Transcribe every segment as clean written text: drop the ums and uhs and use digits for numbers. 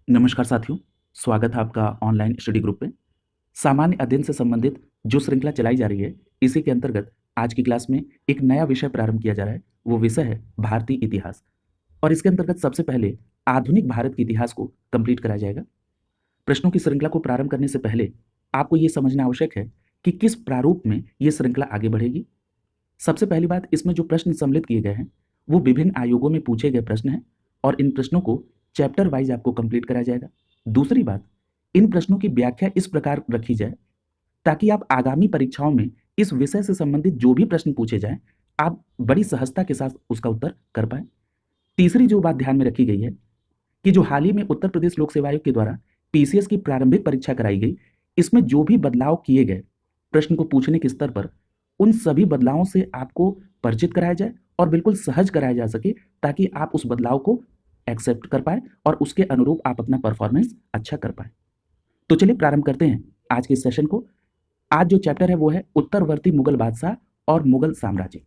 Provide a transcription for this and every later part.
नमस्कार साथियों, स्वागत है आपका ऑनलाइन स्टडी ग्रुप पे। सामान्य अध्ययन से संबंधित जो श्रृंखला चलाई जा रही है, इसी के अंतर्गत आज की क्लास में एक नया विषय प्रारंभ किया जा रहा है। वो विषय है भारतीय इतिहास और इसके अंतर्गत सबसे पहले आधुनिक भारत के इतिहास को कंप्लीट कराया जाएगा। प्रश्नों की श्रृंखला को प्रारंभ करने से पहले आपको ये समझना आवश्यक है कि किस प्रारूप में ये श्रृंखला आगे बढ़ेगी। सबसे पहली बात, इसमें जो प्रश्न सम्मिलित किए गए हैं वो विभिन्न आयोगों में पूछे गए प्रश्न हैं और इन प्रश्नों को चैप्टर वाइज आपको कंप्लीट कराया जाएगा। दूसरी बात, इन प्रश्नों की व्याख्या इस प्रकार रखी जाए ताकि आप आगामी परीक्षाओं में इस विषय से संबंधित जो भी प्रश्न पूछे जाएं आप बड़ी सहजता के साथ उसका उत्तर कर पाए। तीसरी जो बात ध्यान में रखी गई है कि जो हाल ही में उत्तर प्रदेश लोक सेवा आयोग के द्वारा पीसीएस की प्रारंभिक परीक्षा कराई गई, इसमें जो भी बदलाव किए गए प्रश्न को पूछने के स्तर पर, उन सभी बदलावों से आपको परिचित कराया जाए और बिल्कुल सहज कराया जा सके ताकि आप उस बदलाव को एक्सेप्ट कर पाए और उसके अनुरूप आप अपना परफॉर्मेंस अच्छा कर पाए। तो चलिए प्रारंभ करते हैं आज के सेशन को। आज जो चैप्टर है वो है उत्तरवर्ती मुगल बादशाह और मुगल साम्राज्य।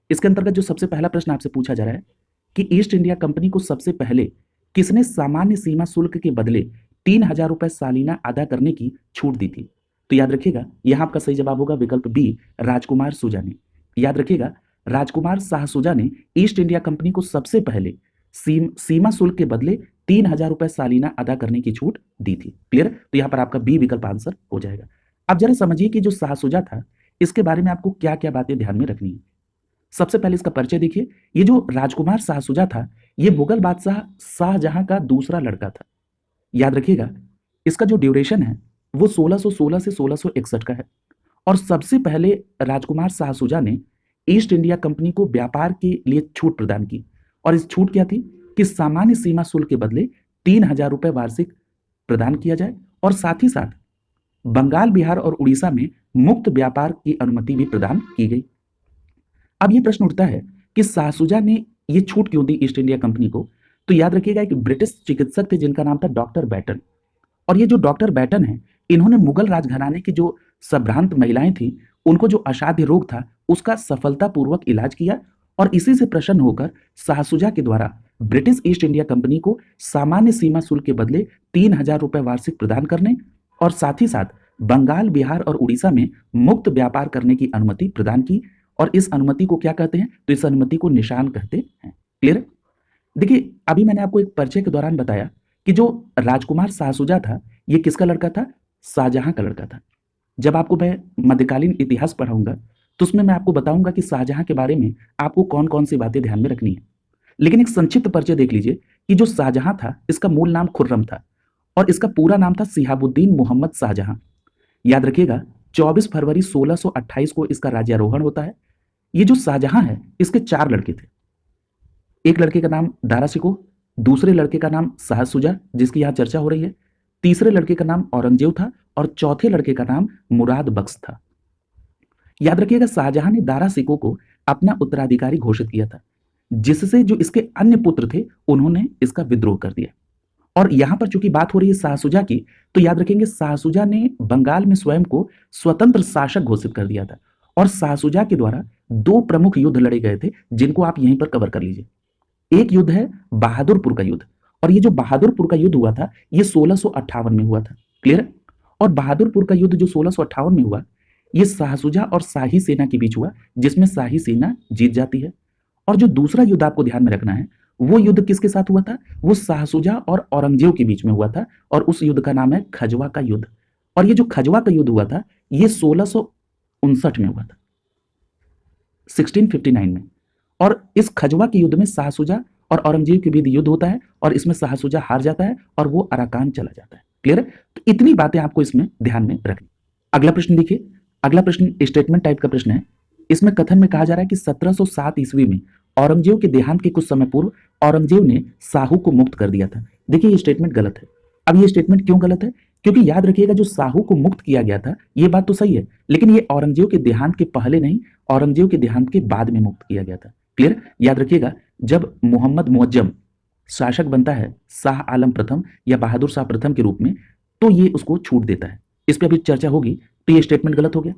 इसके अंतर्गत जो सबसे पहला प्रश्न आपसे पूछा जा रहा है कि ईस्ट इंडिया कंपनी को सबसे पहले किसने सामान्य सीमा शुल्क के बदले 3,000 रुपए सालाना अदा करने की छूट दी थी। तो याद रखिएगा, यहां आपका सही जवाब होगा विकल्प बी, राजकुमार शुजा ने। याद रखिएगा, राजकुमार शाह शुजा ने ईस्ट इंडिया कंपनी को सबसे पहले सीमा शुल्क के बदले 3,000 रुपए सालाना अदा करने की छूट दी थी। क्लियर? तो यहां पर आपका बी विकल्प आंसर हो जाएगा। अब जरा समझिए कि जो शाह शुजा था इसके बारे में आपको क्या क्या बातें ध्यान में रखनी है। सबसे पहले इसका परिचय देखिए। ये जो राजकुमार शाह शुजा था, ये मुगल बादशाह शाहजहां का दूसरा लड़का था। याद रखिएगा, इसका जो ड्यूरेशन है वो 1616 से 1661 का है और सबसे पहले राजकुमार शाह शुजा ने ईस्ट इंडिया कंपनी को व्यापार के लिए छूट प्रदान की और इस छूट क्या थी कि सामान्य सीमा शुल्क के बदले 3,000 रुपए वार्षिक प्रदान किया जाए और साथ ही साथ बंगाल, बिहार और उड़ीसा में मुक्त व्यापार की अनुमति भी प्रदान की गई। अब यह प्रश्न उठता है कि शाह शुजा ने यह छूट क्यों दी ईस्ट इंडिया कंपनी को। तो याद रखिएगा, एक ब्रिटिश चिकित्सक थे जिनका नाम था डॉक्टर बैटन और ये जो डॉक्टर बैटन है, इन्होंने मुगल राजघराने की जो संभ्रांत महिलाएं थी उनको जो असाध्य रोग था उसका सफलतापूर्वक इलाज किया और इसी से प्रसन्न होकर शाह शुजा के द्वारा ब्रिटिश ईस्ट इंडिया कंपनी को सामान्य सीमा शुल्क के बदले 3,000 रुपए वार्षिक प्रदान करने और साथ ही साथ बंगाल, बिहार और उड़ीसा में मुक्त व्यापार करने की अनुमति प्रदान की। और इस अनुमति को क्या कहते हैं? तो इस अनुमति को निशान कहते हैं। क्लियर? देखिए, अभी मैंने आपको एक परिचय के दौरान बताया कि जो राजकुमार शाह शुजा था ये किसका लड़का था? शाहजहां का लड़का था। जब आपको मैं मध्यकालीन इतिहास पढ़ाऊंगा तो उसमें मैं आपको बताऊंगा कि शाहजहां के बारे में आपको कौन कौन सी बातें ध्यान में रखनी है। लेकिन एक संक्षिप्त परिचय देख लीजिए कि जो शाहजहां था इसका मूल नाम खुर्रम था और इसका पूरा नाम था सिहाबुद्दीन मोहम्मद शाहजहां। याद रखिएगा, 24 फरवरी 1628 को इसका राज्यारोहण होता है। ये जो शाहजहां है इसके 4 लड़के थे। एक लड़के का नाम दारा शिकोह, दूसरे लड़के का नाम शाह शुजा जिसकी यहाँ चर्चा हो रही है, तीसरे लड़के का नाम औरंगजेब था और चौथे लड़के का नाम मुराद बख्श था। याद रखिएगा, शाहजहां ने दारा शिकोह को अपना उत्तराधिकारी घोषित किया था, जिससे जो इसके अन्य पुत्र थे उन्होंने इसका विद्रोह कर दिया। और यहां पर चूंकि बात हो रही है शाह शुजा की, तो याद रखेंगे शाह शुजा ने बंगाल में स्वयं को स्वतंत्र शासक घोषित कर दिया था और शाह शुजा के द्वारा 2 प्रमुख युद्ध लड़े गए थे जिनको आप यहीं पर कवर कर लीजिए। एक युद्ध है बहादुरपुर का युद्ध और ये जो बहादुरपुर का युद्ध हुआ था ये 1658 में हुआ था। क्लियर? और बहादुरपुर का युद्ध जो 1658 में हुआ ये शाह शुजा और शाही सेना के बीच हुआ जिसमें शाही सेना जीत जाती है। और जो दूसरा युद्ध आपको ध्यान में रखना है वो युद्ध किसके साथ हुआ था? वो शाह शुजा और औरंगजेब के बीच में हुआ था और उस युद्ध का नाम है खजवा का युद्ध। और ये जो खजवा का युद्ध हुआ था ये 1659 में हुआ था, 1659 में। और इस खजवा के युद्ध में शाह शुजा और औरंगजेब के बीच युद्ध होता है और इसमें शाह शुजा हार जाता है और वो अराकान चला जाता है। क्लियर है? तो इतनी बातें आपको इसमें ध्यान में रखनी। अगला प्रश्न देखिए। अगला प्रश्न स्टेटमेंट टाइप का प्रश्न है। इसमें कथन में कहा जा रहा है कि 1707 ईस्वी में औरंगजेब के देहांत के कुछ समय पूर्व औरंगजेब ने साहू को मुक्त कर दिया था। देखिए, ये स्टेटमेंट गलत है। अब ये स्टेटमेंट क्यों गलत है? क्योंकि याद रखिएगा, जो साहू को मुक्त किया गया था ये बात तो सही है, लेकिन ये औरंगजेब के देहांत के पहले नहीं, औरंगजेब के देहांत के बाद में मुक्त किया गया था। क्लियर? याद रखिएगा, जब मोहम्मद मुअज्जम शासक बनता है शाह आलम प्रथम या बहादुर शाह प्रथम के रूप में, तो ये उसको छूट देता है। इस पर अभी चर्चा होगी। तो ये स्टेटमेंट गलत हो गया।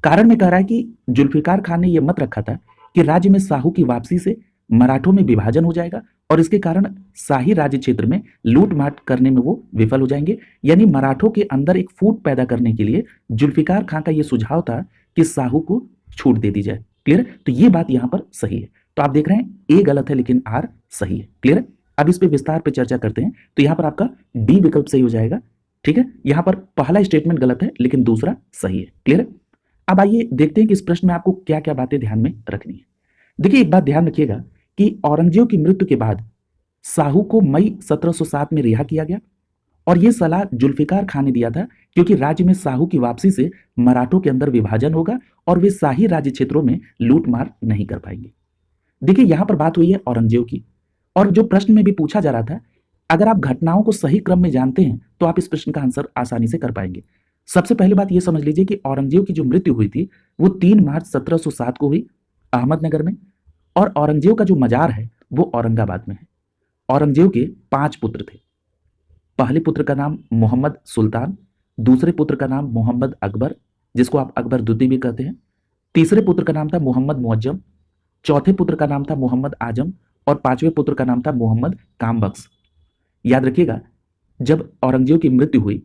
कारण में कह रहा है कि जुल्फिकार खान ने यह मत रखा था कि राज्य में साहू की वापसी से मराठों में विभाजन हो जाएगा और इसके कारण शाही राज्य क्षेत्र में लूटमाट करने में वो विफल हो जाएंगे। यानी मराठों के अंदर एक फूट पैदा करने के लिए जुल्फिकार खां का ये सुझाव था कि साहू को छूट दे दी जाए। क्लियर है? तो ये बात यहां पर सही है। तो आप देख रहे हैं ए गलत है लेकिन आर सही है। क्लियर है? अब इस पे विस्तार पे चर्चा करते हैं। तो यहां पर आपका डी विकल्प सही हो जाएगा। ठीक है, यहां पर पहला स्टेटमेंट गलत है लेकिन दूसरा सही है। क्लियर है? अब आइए देखते हैं कि इस प्रश्न में आपको क्या क्या बातें ध्यान में रखनी है। देखिए, एक बात ध्यान रखिएगा कि औरंगजेब की मृत्यु के बाद साहू को मई 1707 में रिहा किया गया और यह सलाह जुल्फिकार खान ने दिया था क्योंकि राज्य में साहू की वापसी से मराठों के अंदर विभाजन होगा और वे शाही राज्य क्षेत्रों में लूटमार नहीं कर पाएंगे। देखिए, यहां पर बात हुई है औरंगजेब की और जो प्रश्न में भी पूछा जा रहा था, अगर आप घटनाओं को सही क्रम में जानते हैं तो आप इस प्रश्न का आंसर आसानी से कर पाएंगे। सबसे पहली बात यह समझ लीजिए कि औरंगजेब की जो मृत्यु हुई थी वो 3 मार्च 1707 को हुई अहमदनगर में और औरंगजेब का जो मजार है वो औरंगाबाद में है। औरंगजेब के 5 पुत्र थे। पहले पुत्र का नाम मोहम्मद सुल्तान, दूसरे पुत्र का नाम मोहम्मद अकबर जिसको आप अकबर द्वितीय भी कहते हैं, तीसरे पुत्र का नाम था मोहम्मद मुअज्जम, चौथे पुत्र का नाम था मोहम्मद आजम और पांचवें पुत्र का नाम था मोहम्मद कामबख्श। याद रखिएगा, जब औरंगजेब की मृत्यु हुई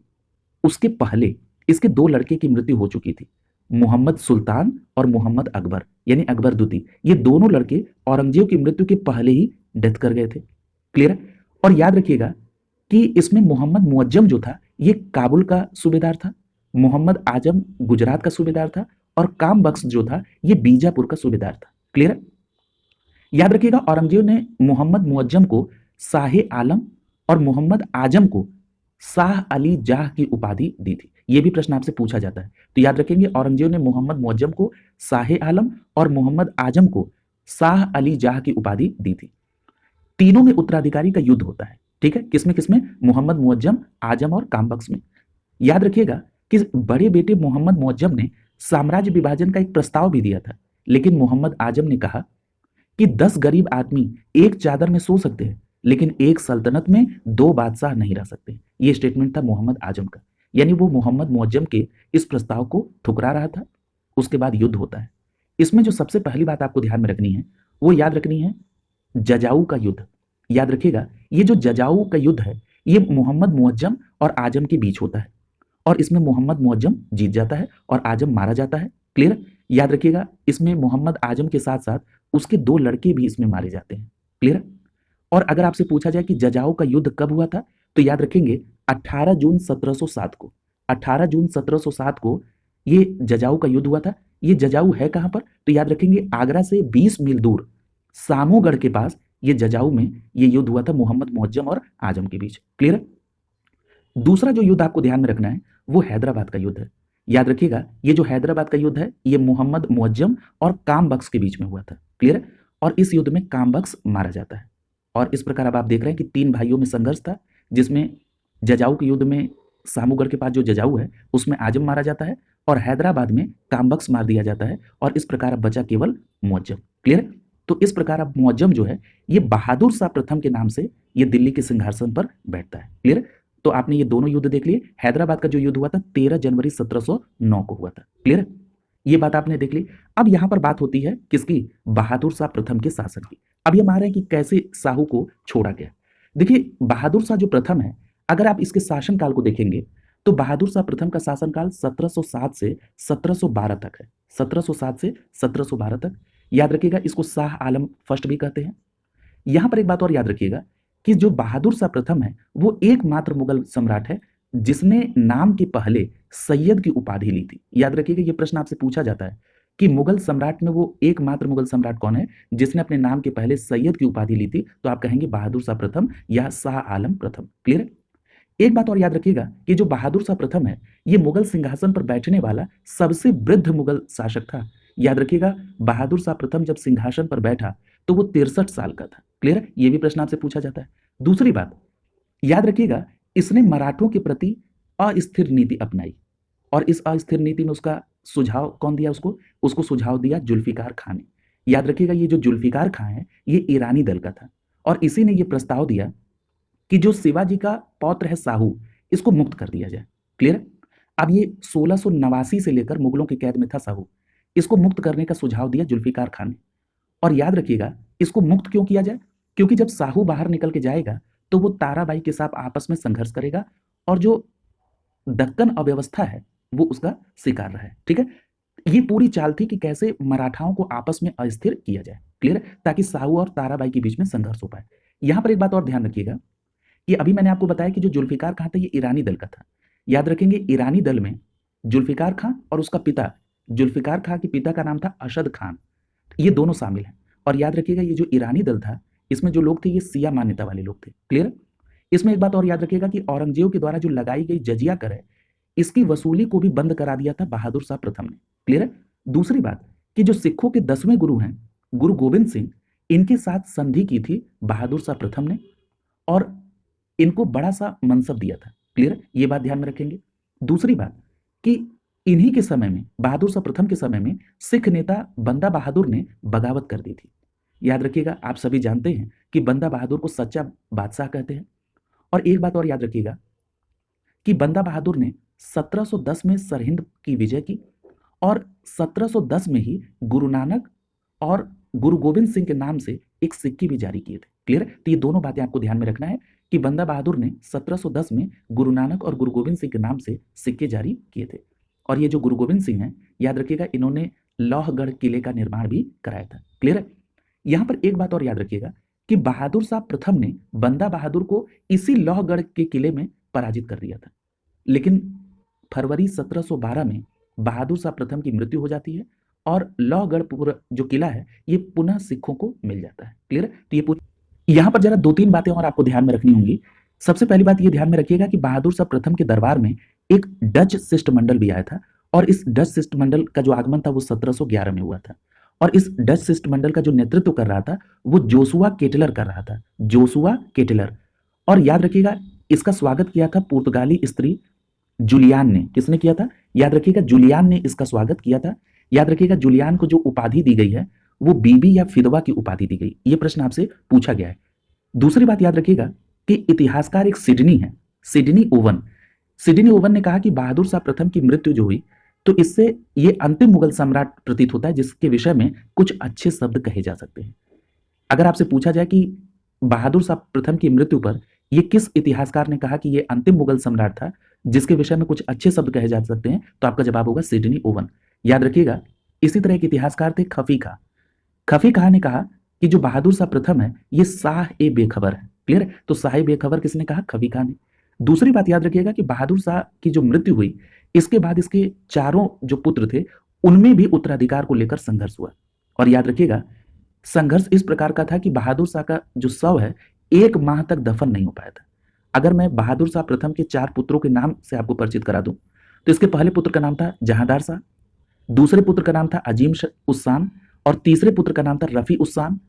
उसके पहले इसके 2 लड़के की मृत्यु हो चुकी थी, मोहम्मद सुल्तान और मोहम्मद अकबर यानी अकबर द्वितीय। ये दोनों लड़के औरंगजेब की मृत्यु के पहले ही डेथ कर गए थे। क्लियर है? और याद रखिएगा कि इसमें मोहम्मद मुअज्जम जो था ये काबुल का सूबेदार था, मोहम्मद आजम गुजरात का सूबेदार था और कामबख्श जो था ये बीजापुर का सूबेदार था। क्लियर है? याद रखिएगा, औरंगजेब ने मोहम्मद मुअज्जम को शाह आलम और मोहम्मद आजम को शाह अली जाह की उपाधि दी थी। यह भी प्रश्न आपसे पूछा जाता है। तो याद रखेंगे, औरंगजेब ने मोहम्मद मुअज्जम को शाह आलम और मोहम्मद आजम को शाह अली जाह की उपाधि दी थी। तीनों में उत्तराधिकारी का युद्ध होता है। ठीक है, किसमें किसमें? मोहम्मद मुअज्जम, आजम और कामबख्श में। याद रखिएगा कि बड़े बेटे मोहम्मद मुअज्जम ने साम्राज्य विभाजन का एक प्रस्ताव भी दिया था, लेकिन मोहम्मद आजम ने कहा कि 10 गरीब आदमी एक चादर में सो सकते हैं लेकिन एक सल्तनत में 2 बादशाह नहीं रह सकते। यह स्टेटमेंट था मोहम्मद आजम का। यानी वो मोहम्मद मुअज्जम के इस प्रस्ताव को ठुकरा रहा था। उसके बाद युद्ध होता है। इसमें जो सबसे पहली बात आपको ध्यान में रखनी है वो याद रखनी है जजाऊ का युद्ध। याद रखिएगा, ये जो जजाऊ का युद्ध है ये मोहम्मद मुअज्जम और आजम के बीच होता है और इसमें मोहम्मद मुअज्जम जीत जाता है और आजम मारा जाता है। क्लियर? याद रखिएगा, इसमें मोहम्मद आजम के साथ साथ उसके 2 लड़के भी इसमें मारे जाते हैं। क्लियर? और अगर आपसे पूछा जाए कि जजाऊ का युद्ध कब हुआ था तो याद रखेंगे 18 जून 1707 को। 18 जून 1707 को ये जजाऊ का युद्ध हुआ था। ये जजाऊ है कहां पर? तो याद रखेंगे आगरा से 20 मील दूर सामूगढ़ के पास ये जजाऊ में ये युद्ध हुआ था मोहम्मद मुअज्जम और आजम के बीच। क्लियर? दूसरा जो युद्ध आपको ध्यान में रखना है वो हैदराबाद का युद्ध है। याद रखिएगा, ये जो हैदराबाद का युद्ध है ये मोहम्मद मुअज्जम और कामबख्श के बीच में हुआ था। क्लियर? और इस युद्ध में कामबख्श मारा जाता है और इस प्रकार अब आप देख रहे हैं कि 3 भाइयों में संघर्ष था जिसमें जजाऊ के युद्ध में सामूगढ़ के पास जो जजाऊ है उसमें आजम मारा जाता है और हैदराबाद में कामबख्श मार दिया जाता है और इस प्रकार अब बचा केवल मुअज्जम। क्लियर? तो इस प्रकार अब मुअज्जम जो है ये बहादुर शाह प्रथम के नाम से ये दिल्ली के सिंहासन पर बैठता है। क्लियर? तो आपने ये दोनों युद्ध देख लिए। हैदराबाद का जो युद्ध हुआ था 13 जनवरी 1709 को हुआ था। क्लियर? ये बात आपने देख ली। अब यहां पर बात होती है किसकी? बहादुर शाह प्रथम के शासन की। अब ये मान रहे हैं कि कैसे साहू को छोड़ा गया। देखिए, बहादुर शाह जो प्रथम है, अगर आप इसके शासनकाल को देखेंगे तो बहादुर शाह प्रथम का शासनकाल 1707 से 1712 तक है। 1707 से 1712 तक। याद रखिएगा, इसको शाह आलम फर्स्ट भी कहते हैं। यहां पर एक बात और याद रखिएगा कि जो बहादुर शाह प्रथम है वो एकमात्र मुगल सम्राट है जिसने नाम के पहले सैयद की उपाधि ली थी। याद रखिएगा, ये प्रश्न आपसे पूछा जाता है कि मुगल सम्राट में वो एकमात्र मुगल सम्राट कौन है जिसने अपने नाम के पहले सैयद की उपाधि ली थी? तो आप कहेंगे बहादुर शाह प्रथम या शाह आलम प्रथम। क्लियर है? एक बात और याद रखिएगा कि जो बहादुर शाह प्रथम है ये मुगल सिंहासन पर बैठने वाला सबसे वृद्ध मुगल शासक था। याद रखिएगा, बहादुर शाह प्रथम जब सिंहासन पर बैठा तो वो 63 साल का था। क्लियर है? ये भी प्रश्न आपसे पूछा जाता है। दूसरी बात याद रखिएगा, इसने मराठों के प्रति अस्थिर नीति अपनाई और इस अस्थिर नीति में उसका सुझाव कौन दिया? उसको सुझाव दिया जुल्फिकार खां ने। याद रखिएगा, ये जो जुल्फिकार खां है ये ईरानी दल का था और इसी ने ये प्रस्ताव दिया कि जो शिवाजी का पौत्र है साहू इसको मुक्त कर दिया जाए। क्लियर? अब ये 1689 से लेकर मुगलों की कैद में था साहू, इसको मुक्त करने का सुझाव दिया जुल्फिकार खां ने। और याद रखिएगा, इसको मुक्त क्यों किया जाए? क्योंकि जब साहू बाहर निकल के जाएगा तो वो ताराबाई के साथ आपस में संघर्ष करेगा और जो दक्कन अव्यवस्था है वो उसका शिकार रहा है। ठीक है, ये पूरी चाल थी कि कैसे मराठाओं को आपस में अस्थिर किया जाए। क्लियर है, ताकि साहू और ताराबाई के बीच में संघर्ष हो पाए। यहां पर एक बात और ध्यान रखिएगा कि अभी मैंने आपको बताया कि जो जुल्फिकार खां था ये ईरानी दल का था। याद रखेंगे, ईरानी दल में जुल्फिकार खां और उसका पिता, जुल्फिकार खां के पिता का नाम था अशद खान, ये दोनों शामिल हैं। और याद रखिएगा ये जो ईरानी दल था इसमें जो लोग थे ये सिया मान्यता वाले लोग थे। क्लियर। इसमें एक बात और याद रखिएगा कि औरंगजेब के द्वारा जो लगाई गई जजिया कर है इसकी वसूली को भी बंद करा दिया था बहादुर शाह प्रथम ने। क्लियर है। दूसरी बात कि जो सिखों के 10वें गुरु हैं गुरु गोविंद सिंह, इनके साथ संधि की थी बहादुर शाह प्रथम ने और इनको बड़ा सा मनसब दिया था। क्लियर, ये बात ध्यान में रखेंगे। दूसरी बात कि इन्हीं के समय में, बहादुर शाह प्रथम के समय में, सिख नेता बंदा बहादुर ने बगावत कर दी थी। याद रखिएगा, आप सभी जानते हैं कि बंदा बहादुर को सच्चा बादशाह कहते हैं। और एक बात और याद रखिएगा कि बंदा बहादुर ने 1710 में सरहिंद की विजय की और 1710 में ही गुरु नानक और गुरु गोविंद सिंह के नाम से एक सिक्के भी जारी किए थे। क्लियर, तो ये दोनों बातें आपको ध्यान में रखना है कि बंदा बहादुर ने 1710 में गुरु नानक और गुरु गोविंद सिंह के नाम से सिक्के जारी किए थे। और ये जो गुरु गोविंद सिंह हैं, याद रखिएगा, इन्होंने लौहगढ़ किले का निर्माण भी कराया था। क्लियर है। यहां पर एक बात और याद रखिएगा कि बहादुर शाह प्रथम ने बंदा बहादुर को इसी लौहगढ़ के किले में पराजित कर दिया था। लेकिन फरवरी 1712 में बहादुर शाह प्रथम की मृत्यु हो जाती है और लौहगढ़ जो किला है ये पुनः सिखों को मिल जाता है। क्लियर है। तो ये यहां पर जरा 2-3 बातें और आपको ध्यान में रखनी होंगी। सबसे पहली बात ये ध्यान में रखिएगा कि बहादुर शाह प्रथम के दरबार में एक डच शिष्टमंडल भी आया था और इस डच शिष्टमंडल का जो आगमन था वो 1711 में हुआ था। और इस डच शिष्टमंडल का जो नेतृत्व कर रहा था वो जोसुआ केटलर कर रहा था, जोसुआ केटलर। और याद रखिएगा, इसका स्वागत किया था पुर्तगाली स्त्री जूलियान ने। किसने किया था? याद रखिएगा, जूलियान ने इसका स्वागत किया था। याद रखिएगा, जूलियान को जो उपाधि दी गई है वो बीबी या फिदवा की उपाधि दी गई। ये प्रश्न आपसे पूछा गया है। दूसरी बात याद रखिएगा कि इतिहासकार एक सिडनी है, सिडनी ओवन। सिडनी ओवन ने कहा कि बहादुर शाह प्रथम की मृत्यु जो हुई तो इससे ये अंतिम मुगल सम्राट प्रतीत होता है जिसके विषय में कुछ अच्छे शब्द कहे जा सकते हैं। अगर आपसे पूछा जाए कि बहादुर शाह प्रथम की मृत्यु पर ये किस इतिहासकार ने कहा कि ये अंतिम मुगल सम्राट था जिसके विषय में कुछ अच्छे शब्द कहे जा सकते हैं, तो आपका जवाब होगा सिडनी ओवन। याद रखिएगा, इसी तरह के इतिहासकार थे खफी खां। खफी खां ने कहा कि जो बहादुर शाह प्रथम है ये शाह ए बेखबर है। क्लियर है। तो शाह ए बेखबर किसने कहा? खफी खां ने। दूसरी बात याद रखिएगा कि बहादुर शाह की जो मृत्यु हुई इसके बाद इसके चारों जो पुत्र थे उनमें भी उत्तराधिकार को लेकर संघर्ष हुआ। और याद रखिएगा, संघर्ष इस प्रकार का था कि बहादुर शाह का जो शव है 1 माह तक दफन नहीं हो पाया था। अगर मैं बहादुर शाह प्रथम के 4 पुत्रों के नाम से आपको परिचित करा दूं तो इसके पहले पुत्र का नाम था जहांदार शाह, दूसरे पुत्र का नाम था अजीम उस्सान, और तीसरे पुत्र का नाम था रफी उस्सान,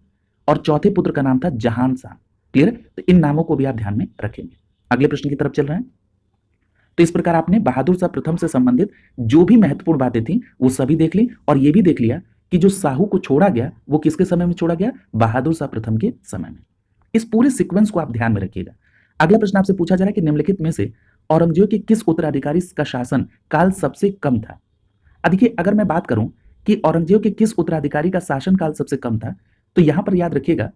और चौथे पुत्र का नाम था जहान शाह। क्लियर? तो इन नामों को भी आप ध्यान में रखेंगे। अगले प्रश्न की तरफ चल रहे हैं। तो इस प्रकार आपने बहादुर शाह प्रथम से संबंधित जो भी महत्वपूर्ण बातें थी वो सभी देख ली और ये भी देख लिया कि जो साहू को छोड़ा गया वो किसके समय में छोड़ा गया? बहादुर शाह प्रथम के समय में। इस पूरे सीक्वेंस को आप ध्यान में रखिएगा। अगला प्रश्न आपसे पूछा जा रहा है कि निम्नलिखित में से औरंगजेब के किस उत्तराधिकारी का शासन काल सबसे कम था? देखिए, अगर मैं बात करूं कि औरंगजेब के किस उत्तराधिकारी का शासन काल सबसे कम था तो यहां पर याद रखिएगा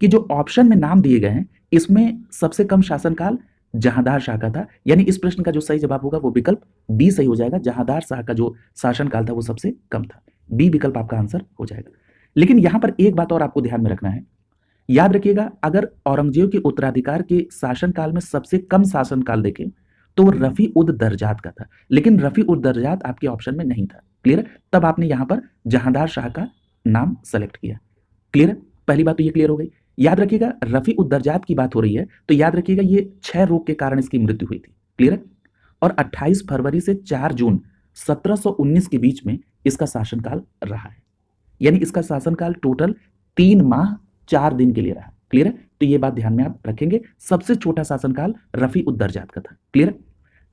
कि जो ऑप्शन में नाम दिए गए हैं इसमें सबसे कम शासनकाल जहांदार शाह का था। यानी इस प्रश्न का जो सही जवाब होगा वो विकल्प बी सही हो जाएगा। जहांदार शाह का जो शासनकाल था वो सबसे कम था। बी विकल्प आपका आंसर हो जाएगा। लेकिन यहां पर एक बात और आपको ध्यान में रखना है। याद रखिएगा, अगर औरंगजेब के उत्तराधिकार के शासनकाल में सबसे कम शासनकाल देखें तो वो रफी उद दर्जात का था, लेकिन रफी उद दर्जात आपके ऑप्शन में नहीं था। क्लियर? तब आपने यहां पर जहांदार शाह का नाम सेलेक्ट किया। क्लियर? पहली बात तो ये क्लियर हो गई। याद रखिएगा, रफी उद दर्जात की बात हो रही है तो याद रखिएगा ये क्षय रोग के कारण इसकी मृत्यु हुई थी। क्लियर? और 28 फरवरी से 4 जून 1719 के बीच में इसका शासनकाल रहा है। यानी इसका शासनकाल टोटल 3 माह 4 दिन के लिए रहा। क्लियर है? तो ये बात ध्यान में आप रखेंगे। सबसे छोटा शासनकाल रफी उद दर्जात का था। क्लियर?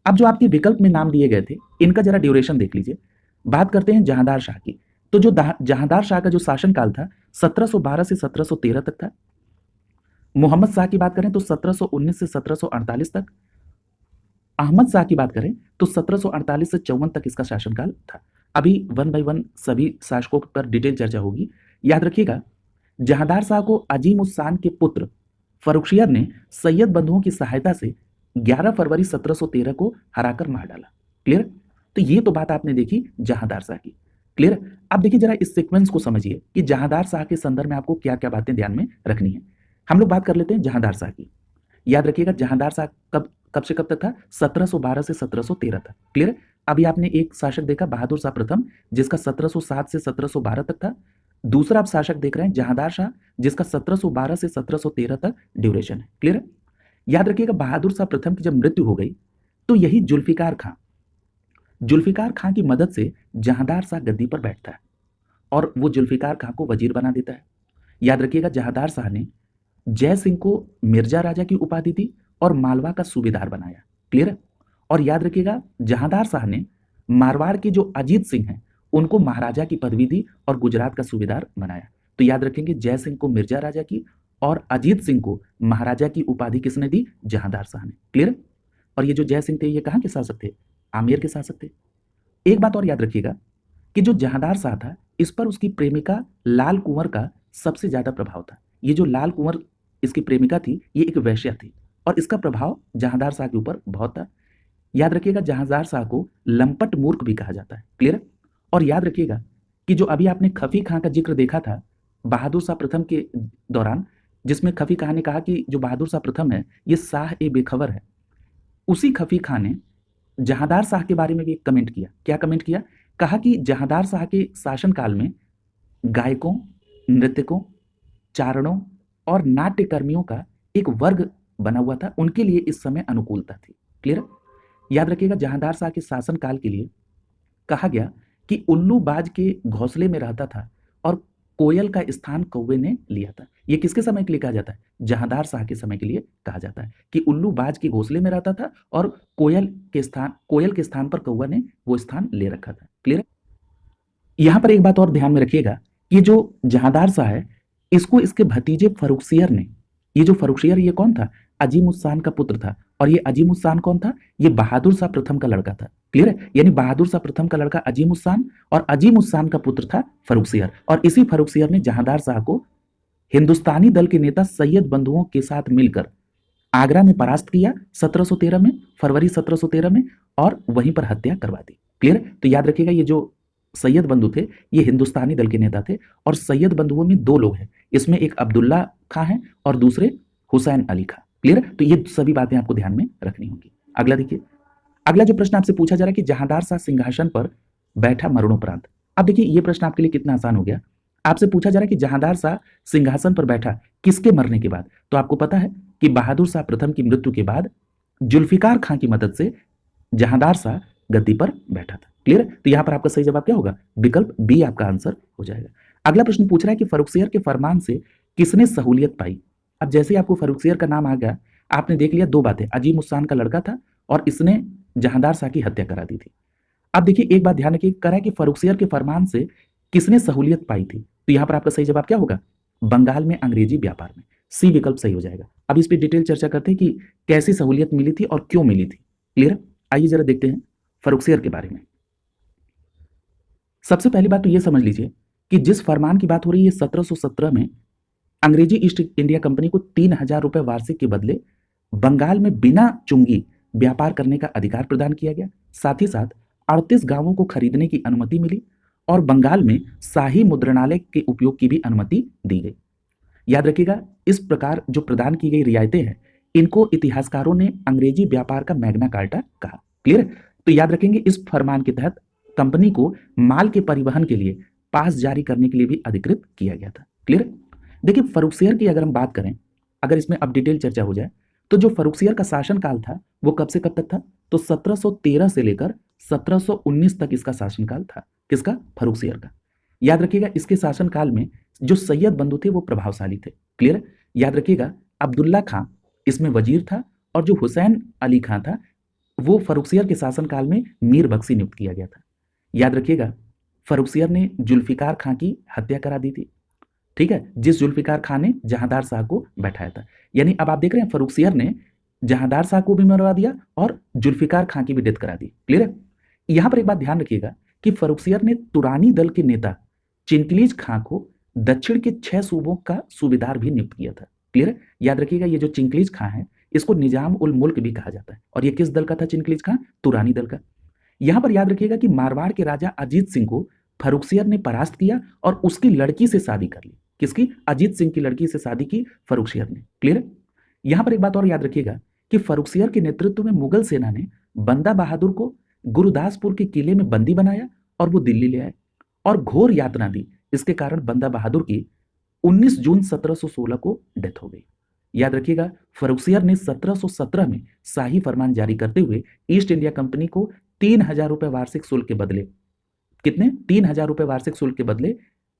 अब जो आपके विकल्प में नाम दिए गए थे इनका जरा ड्यूरेशन देख लीजिए। बात करते हैं जहांदार शाह की। तो जो जहांदार शाह का जो शासनकाल था 1712 से 1713 तक था। मोहम्मद शाह की बात करें तो 1719 से 1748 तक। अहमद शाह की बात करें तो 1748 से 54 तक इसका शासनकाल था। अभी 1 बाय 1 सभी शासकों पर डिटेल चर्चा होगी। याद रखिएगा जहांदार शाह को अजीम उस शान के पुत्र फर्रुखसियर ने सैयद बंधुओं की सहायता से 11 फरवरी 1713 को हराकर मार डाला। क्लियर? तो ये तो बात आपने देखी जहांदार शाह की। क्लियर? अब देखिए जरा इस सीक्वेंस को समझिए कि जहांदार शाह के संदर्भ में आपको क्या क्या बातें ध्यान में रखनी है। हम लोग बात कर लेते हैं जहांदार शाह की। याद रखिएगा जहांदार शाह कब कब से कब तक था? 1712 से 1713 तक। क्लियर? अभी आपने एक शासक देखा बहादुर शाह प्रथम, जिसका 1707 से 1712 तक था। दूसरा आप शासक देख रहे हैं जहांदार शाह, जिसका 1712 से 1713 तक ड्यूरेशन है। क्लियर? याद रखिएगा बहादुर शाह प्रथम की जब मृत्यु हो गई तो यही जुल्फिकार खां की मदद से जहांदार शाह गद्दी पर बैठता है और वो जुल्फिकार खां को वजीर बना देता है। याद रखिएगा जहांदार शाह ने जय सिंह को मिर्जा राजा की उपाधि दी और मालवा का सूबेदार बनाया। क्लियर? और याद रखिएगा जहांदार शाह ने मारवाड़ के जो अजीत सिंह हैं उनको महाराजा की पदवी दी और गुजरात का सूबेदार बनाया। तो याद रखेंगे जय सिंह को मिर्जा राजा की और अजीत सिंह को महाराजा की उपाधि किसने दी? जहांदार शाह ने। क्लियर? और ये जो जय सिंह थे ये कहाँ के शासक थे? आमेर के शासक थे। एक बात और याद रखिएगा कि जो जहांदार शाह था इस पर उसकी प्रेमिका लाल कुंवर का सबसे ज्यादा प्रभाव था। ये जो लाल कुंवर इसकी प्रेमिका थी ये एक वैश्या थी और इसका प्रभाव जहांदार शाह के ऊपर बहुत था। याद रखिएगा जहांदार शाह को लंपट मूर्ख भी कहा जाता है। क्लियर? और याद रखिएगा कि जो अभी आपने खफी खां का जिक्र देखा था बहादुर शाह प्रथम के दौरान, जिसमें खफी खां ने कहा कि जो बहादुर शाह प्रथम है ये शाह ए बेखबर है, उसी खफी खां ने जहांदार शाह के बारे में भी एक कमेंट किया। क्या कमेंट किया? कहा कि जहांदार शाह के शासनकाल में गायकों, नृत्यकों, चारणों और नाट्यकर्मियों का एक वर्ग बना हुआ था, उनके लिए इस समय अनुकूलता थी। क्लियर? याद रखिएगा जहांदार शाह के शासनकाल के लिए कहा गया कि उल्लू बाज के घोंसले में रहता था और कोयल का स्थान कौवे ने लिया था। ये किसके समय के लिए कहा जाता है? जहांदार शाह के समय के लिए कहा जाता है कि उल्लू बाज के घोंसले में रहता था और कोयल के स्थान पर कौवा ने वो स्थान ले रखा था। क्लियर? यहां पर एक बात और ध्यान में रखिएगा, ये जो जहांदार शाह है इसको इसके भतीजे फर्रुखसियर ने, ये जो फर्रुखसियर ये कौन था? अजीम उस शान का पुत्र था। और ये अजीम उस शान कौन था? ये बहादुर शाह प्रथम का लड़का था। क्लियर है? यानी बहादुर शाह प्रथम का लड़का अजीम उस शान और अजीम उस शान का पुत्र था फर्रुखसियर। और इसी फर्रुखसियर ने जहांदार शाह को हिंदुस्तानी दल के नेता सैयद बंधुओं के साथ मिलकर आगरा में परास्त किया 1713 में, फरवरी 1713 में, और वहीं पर हत्या करवा दी। क्लियर? तो याद रखिएगा ये जो सैयद बंधु थे ये हिंदुस्तानी दल के नेता थे और सैयद बंधुओं में दो लोग हैं, इसमें एक अब्दुल्ला खां है और दूसरे हुसैन अली खां। क्लियर? तो ये सभी बातें आपको ध्यान में रखनी होंगी। अगला देखिए, अगला जो प्रश्न आपसे पूछा जा रहा है कि जहांदार शाह सिंहासन पर बैठा मरणोपरांत। अब देखिए ये प्रश्न आपके लिए कितना आसान हो गया। आपसे पूछा जा रहा है कि जहांदार शाह सिंहासन पर बैठा किसके मरने के बाद? तो आपको पता है कि बहादुर शाह प्रथम की मृत्यु के बाद जुल्फिकार खां की मदद से जहांदार शाह गद्दी पर बैठा था। क्लियर? तो यहां पर आपका सही जवाब क्या होगा? विकल्प बी आपका आंसर हो जाएगा। अगला प्रश्न पूछ रहा है कि फर्रुखसियर के फरमान से किसने सहूलियत पाई? अब जैसे ही आपको फर्रुखसियर का नाम आ गया आपने देख लिया दो बातें, अजीम उस शान का लड़का था और इसने जहांदार शाह की हत्या करा दी थी। अब देखिए एक बात ध्यान रखिए, करा कि फर्रुखसियर के फरमान से किसने सहूलियत पाई थी? तो यहां पर आपका सही जवाब क्या होगा? बंगाल में अंग्रेजी व्यापार में। सी विकल्प सही हो जाएगा। अब इस पर डिटेल चर्चा करते हैं कि कैसी सहूलियत मिली थी और क्यों मिली थी। क्लियर? आइए जरा देखते हैं फर्रुखसियर के बारे में। सबसे पहली बात तो यह समझ लीजिए कि जिस फरमान की बात हो रही है 1717 में अंग्रेजी ईस्ट इंडिया कंपनी को 3000 रुपए वार्षिक के बदले बंगाल में बिना चुंगी व्यापार करने का अधिकार प्रदान किया गया। साथ ही साथ 38 गांवों को खरीदने की अनुमति मिली और बंगाल में शाही मुद्रणालय के उपयोग की भी अनुमति दी गई। याद रखिएगा इस प्रकार जो प्रदान की गई रियायतें हैं इनको इतिहासकारों ने अंग्रेजी व्यापार का मैग्ना कार्टा कहा। क्लियर? तो याद रखेंगे इस फरमान के तहत कंपनी को माल के परिवहन के लिए पास जारी करने के लिए भी अधिकृत किया गया था। क्लियर? देखिए फर्रुखसियर की अगर हम बात करें, अगर इसमें अब डिटेल चर्चा हो जाए तो जो फर्रुखसियर का शासनकाल था वो कब से कब तक था? तो 1713 से लेकर 1719 तक इसका शासनकाल था। किसका? फर्रुखसियर का। याद रखिएगा इसके शासनकाल में जो सैयद बंधु थे वो प्रभावशाली थे। क्लियर? याद रखिएगा अब्दुल्ला खां इसमें वजीर था और जो हुसैन अली खां था वो फर्रुखसियर के शासनकाल में मीर बख्शी नियुक्त किया गया था। याद रखिएगा फर्रुखसियर ने जुल्फिकार खां की हत्या करा दी थी, ठीक है, जिस जुल्फिकार खां ने जहांदार शाह को बैठाया था। यानी अब आप देख रहे हैं फर्रुखसियर ने जहांदार शाह को भी मरवा दिया और जुल्फिकार खां की भी डेथ करा दी। क्लियर है? यहां पर एक बात ध्यान रखिएगा कि फर्रुखसियर ने तुरानी दल के नेता चिंतलीज खां को दक्षिण के 6 सूबों का सूबेदार भी नियुक्त किया था। क्लियर है? याद रखिएगा ये जो चिंगलीज खां है इसको निजाम उल मुल्क भी कहा जाता है। और ये किस दल का था चिंगलीज खां? तुरानी दल का। यहां पर याद रखिएगा कि मारवाड़ के राजा अजीत सिंह को फर्रुखसियर ने परास्त किया और उसकी लड़की से शादी कर ली। किसकी? अजीत सिंह की लड़की से शादी की फर्रुखसियर ने। क्लियर है? यहां पर एक बात और याद रखिएगा कि फर्रुखसियर के नेतृत्व में मुगल सेना ने बंदा बहादुर को गुरुदासपुर के किले में बंदी बनाया और वो दिल्ली ले आए और घोर यातना दी। इसके कारण बंदा बहादुर की 19 जून 1716 को डेथ हो गई। याद रखिएगा फर्रुखसियर ने 1717 में शाही फरमान जारी करते हुए ईस्ट इंडिया कंपनी को 3000 रुपए वार्षिक शुल्क के बदले, कितने? 3000 रुपए वार्षिक शुल्क के बदले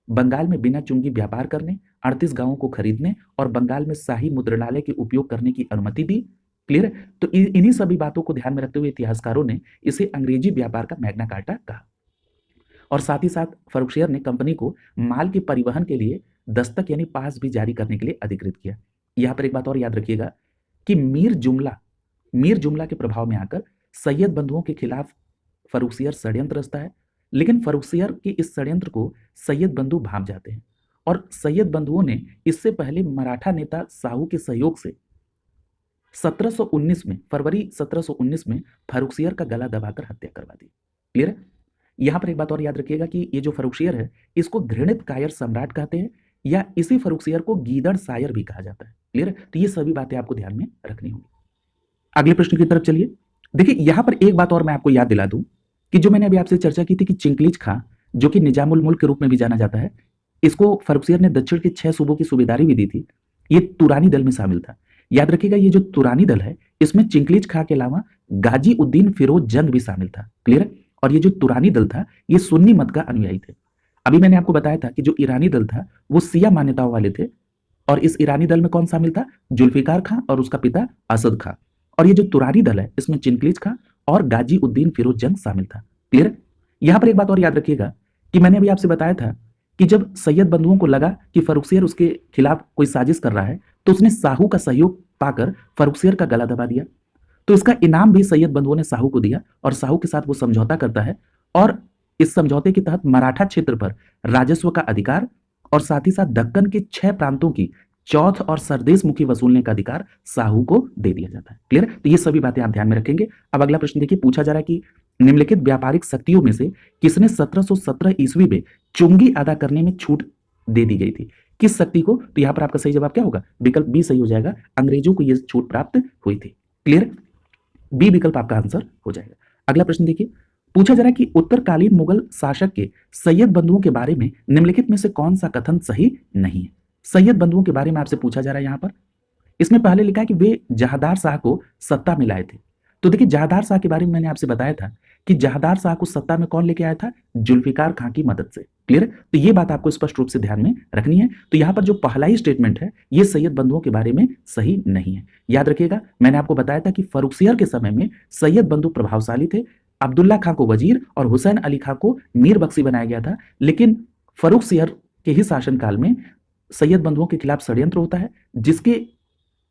बंगाल में बिना चुंगी व्यापार करने, 38 गांवों को खरीदने और बंगाल में शाही मुद्रणालय के उपयोग करने की अनुमति दी। क्लियर है? तो इन्हीं सभी बातों को ध्यान में रखते हुए इतिहासकारों ने इसे अंग्रेजी व्यापार का मैग्ना कार्टा कहा। और साथ ही साथ फर्रुखसियर ने कंपनी को माल के परिवहन के लिए दस्तक यानी पास भी जारी करने के लिए अधिकृत किया। यहां पर एक बात और याद रखिएगा कि मीर जुमला के प्रभाव में आकर सैयद बंधुओं के खिलाफ फर्रुखसियर षड्यंत्र रचता है, लेकिन फर्रुखसियर के इस षड्यंत्र को सैयद बंधु भांप जाते हैं और सैयद बंधुओं ने इससे पहले मराठा नेता साहू के सहयोग से 1719 में, फरवरी 1719 में फर्रुखसियर का गला दबाकर हत्या करवा दी। क्लियर है? यहां पर एक बात और याद रखिएगा कि ये जो फर्रुखसियर है इसको घृणित कायर सम्राट कहते हैं या इसी फर्रुखसियर को गीदड़ शायर भी कहा जाता है। क्लियर है? तो ये सभी बातें आपको ध्यान में रखनी होंगी। अगले प्रश्न की तरफ चलिए। देखिए यहां पर एक बात और मैं आपको याद दिला दूं कि जो मैंने अभी आपसे चर्चा की थी कि चिंगलीज खां जो कि निजामुल मुल्क के रूप में भी जाना जाता है, इसको फर्रुखसियर ने दक्षिण के 6 सूबों की सूबेदारी भी दी थी। ये तुरानी दल में शामिल था। याद रखिएगा ये जो तुरानी दल है इसमें चिंगलीज खां के अलावा गाजी उद्दीन फिरोज जंग भी शामिल था। क्लियर है? और ये जो तुरानी दल था ये सुन्नी मत का अनुयायी थे। अभी मैंने आपको बताया था कि जो ईरानी दल था वो सिया मान्यताओं वाले थे और इस ईरानी दल में कौन शामिल था? जुल्फिकार खां और उसका पिता असद खां। और ये जो तुरानी दल है इसमें चिंगलीज खां और गाजी उद्दीन फिरोज जंग शामिल था। क्लियर? यहां पर एक बात और याद रखिएगा कि मैंने अभी आपसे बताया था कि जब सैयद बंधुओं को लगा कि फर्रुखसियर उसके खिलाफ कोई साजिश कर रहा है तो उसने साहू का सहयोग पाकर फर्रुखसियर का गला दबा दिया। तो इसका इनाम भी सैयद बंधुओं ने साहू को दिया और साहू के साथ वो समझौता करता है और इस समझौते के तहत मराठा क्षेत्र पर राजस्व का अधिकार और साथ ही साथ दक्कन के 6 प्रांतों की चौथ और सरदेश मुखी वसूलने का अधिकार साहू को दे दिया जाता है। क्लियर? तो ये सभी बातें आप ध्यान में रखेंगे। अब अगला प्रश्न देखिए, पूछा जा रहा है कि निम्नलिखित व्यापारिक शक्तियों में से किसने 1717 ईस्वी में चुंगी अदा करने में छूट दे दी गई थी? किस शक्ति को? तो यहां पर आपका सही जवाब क्या होगा? विकल्प बी सही हो जाएगा। अंग्रेजों को यह छूट प्राप्त हुई थी। क्लियर? बी विकल्प आपका आंसर हो जाएगा। अगला प्रश्न देखिए, पूछा जा रहा है कि उत्तरकालीन मुगल शासक के सैयद बंधुओं के बारे में निम्नलिखित में से कौन सा कथन सही नहीं है? सैयद बंधुओं के बारे में आपसे पूछा जा रहा है। यहां पर इसमें पहले लिखा है कि वे जहादार शाह को सत्ता में लाए थे। तो देखिए जहादार शाह के बारे में मैंने आपसे बताया था कि जहादार शाह को सत्ता में कौन लेके आया था? जुल्फिकार खां की मदद से। क्लियर? तो ये बात आपको स्पष्ट रूप से ध्यान में रखनी है। तो यहां पर जो पहला ही स्टेटमेंट है ये सैयद बंधुओं के बारे में सही नहीं है। याद रखिएगा मैंने आपको बताया था कि फर्रुखसियर के समय में सैयद बंधु प्रभावशाली थे। अब्दुल्ला खां को वजीर और हुसैन अली खां को मीर बख्शी बनाया गया था, लेकिन फर्रुखसियर के ही शासनकाल में सैयद बंधुओं के खिलाफ षड्यंत्र होता है जिसके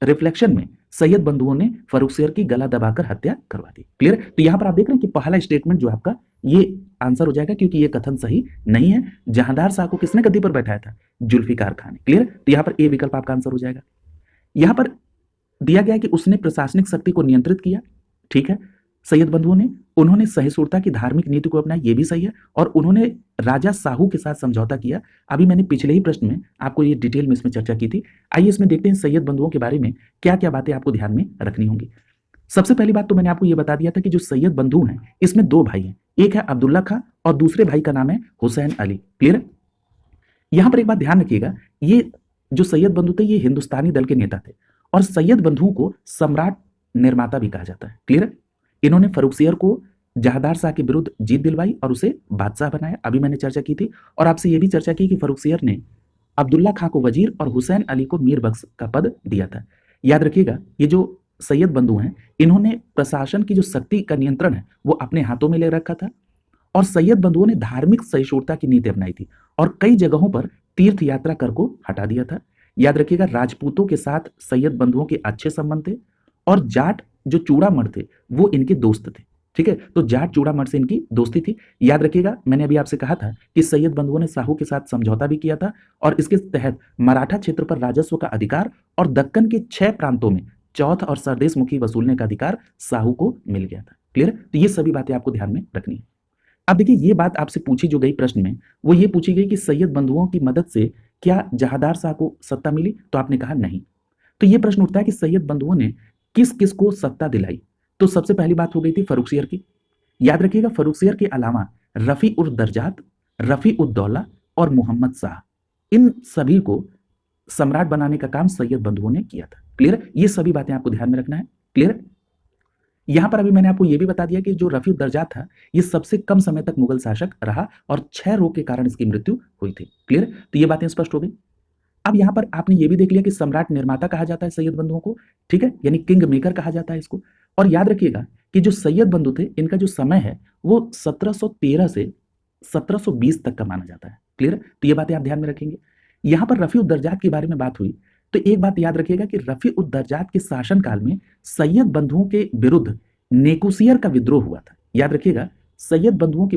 रिफ्लेक्शन में सैयद बंधुओं ने फर्रुखसियर की गला दबाकर हत्या करवा दी। क्लियर? तो यहां पर आप देख रहे हैं कि पहला स्टेटमेंट जो आपका ये आंसर हो जाएगा क्योंकि ये कथन सही नहीं है। जहांदार शाह को किसने गद्दी पर बैठाया था? जुल्फिकार खान ने। क्लियर? तो यहां पर ए विकल्प आपका आंसर हो जाएगा। यहां पर दिया गया कि उसने प्रशासनिक शक्ति को नियंत्रित किया। ठीक है, सैयद बंधुओं ने, उन्होंने सहिष्णुता की धार्मिक नीति को अपनाया, ये भी सही है, और उन्होंने राजा साहू के साथ समझौता किया। अभी मैंने पिछले ही प्रश्न में आपको ये डिटेल में इसमें चर्चा की थी। आइए इसमें देखते हैं सैयद बंधुओं के बारे में क्या क्या बातें आपको ध्यान में रखनी होंगी। सबसे पहली बात तो मैंने आपको ये बता दिया था कि जो सैयद बंधु हैं इसमें 2 भाई हैं, एक है अब्दुल्ला खां और दूसरे भाई का नाम है हुसैन अली। क्लियर? यहां पर एक बात ध्यान रखिएगा, ये जो सैयद बंधु थे ये हिंदुस्तानी दल के नेता थे और सैयद बंधुओं को सम्राट निर्माता भी कहा जाता है। क्लियर? इन्होंने फर्रुखसियर को जहादार शाह के विरुद्ध जीत दिलवाई और उसे बादशाह बनाया। अभी मैंने चर्चा की थी और आपसे यह भी चर्चा की कि फर्रुखसियर ने अब्दुल्ला खां को वजीर और हुसैन अली को मीर बख्श का पद दिया था। याद रखिएगा ये जो सैयद बंधु हैं इन्होंने प्रशासन की जो शक्ति का नियंत्रण है वो अपने हाथों में ले रखा था और सैयद बंधुओं ने धार्मिक सहिष्णुता की नीति अपनाई थी और कई जगहों पर तीर्थ यात्रा कर को हटा दिया था। याद रखिएगा राजपूतों के साथ सैयद बंधुओं के अच्छे संबंध थे और जाट जो चूड़ामण थे वो इनके दोस्त थे। ठीक है, तो जाट चूड़ामठ से इनकी दोस्ती थी। याद रखिएगा, मैंने अभी आपसे कहा था कि सैयद बंधुओं ने साहू के साथ समझौता भी किया था और इसके तहत मराठा क्षेत्र पर राजस्व का अधिकार और दक्कन के 6 प्रांतों में चौथ और सरदेश मुखी वसूलने का अधिकार साहू को मिल गया था। क्लियर? तो ये सभी बातें आपको ध्यान में रखनी है। अब देखिए, ये बात आपसे पूछी जो गई प्रश्न में, वो ये पूछी गई कि सैयद बंधुओं की मदद से क्या जहादार शाह को सत्ता मिली? तो आपने कहा नहीं। तो ये प्रश्न उठता है कि सैयद बंधुओं ने किस किस को सत्ता दिलाई? तो सबसे पहली बात हो गई थी फर्रुखसियर की। याद रखिएगा, फर्रुखसियर के अलावा रफी उर दर्जात, रफी उद दौला और मोहम्मद शाह, इन सभी को सम्राट बनाने का काम सैयद बंधुओं ने किया था। क्लियर? ये सभी बातें आपको ध्यान में रखना है। क्लियर? यहां पर अभी मैंने आपको यह भी बता दिया कि जो रफी उद दर्जात था, ये सबसे कम समय तक मुगल शासक रहा और 6 रोग के कारण इसकी मृत्यु हुई थी। क्लियर? तो ये बातें स्पष्ट हो गई। अब यहां पर आपने ये भी देख लिया कि सम्राट निर्माता कहा जाता है सैयद बंधुओं को, ठीक है, यानी किंग मेकर कहा जाता है इसको। और याद रखिएगा कि जो सैयद बंधु थे, इनका जो समय है वो 1713 से 1720 तक का माना जाता है। क्लियर? तो ये बातें आप ध्यान में रखेंगे। यहां पर रफी उद दर्जात के बारे में बात हुई, तो एक बात याद रखिएगा कि रफी उद दर्जात के शासनकाल में सैयद बंधुओं के विरुद्ध नेकुसियर का विद्रोह हुआ था। याद रखिएगा, सैयद बंधुओं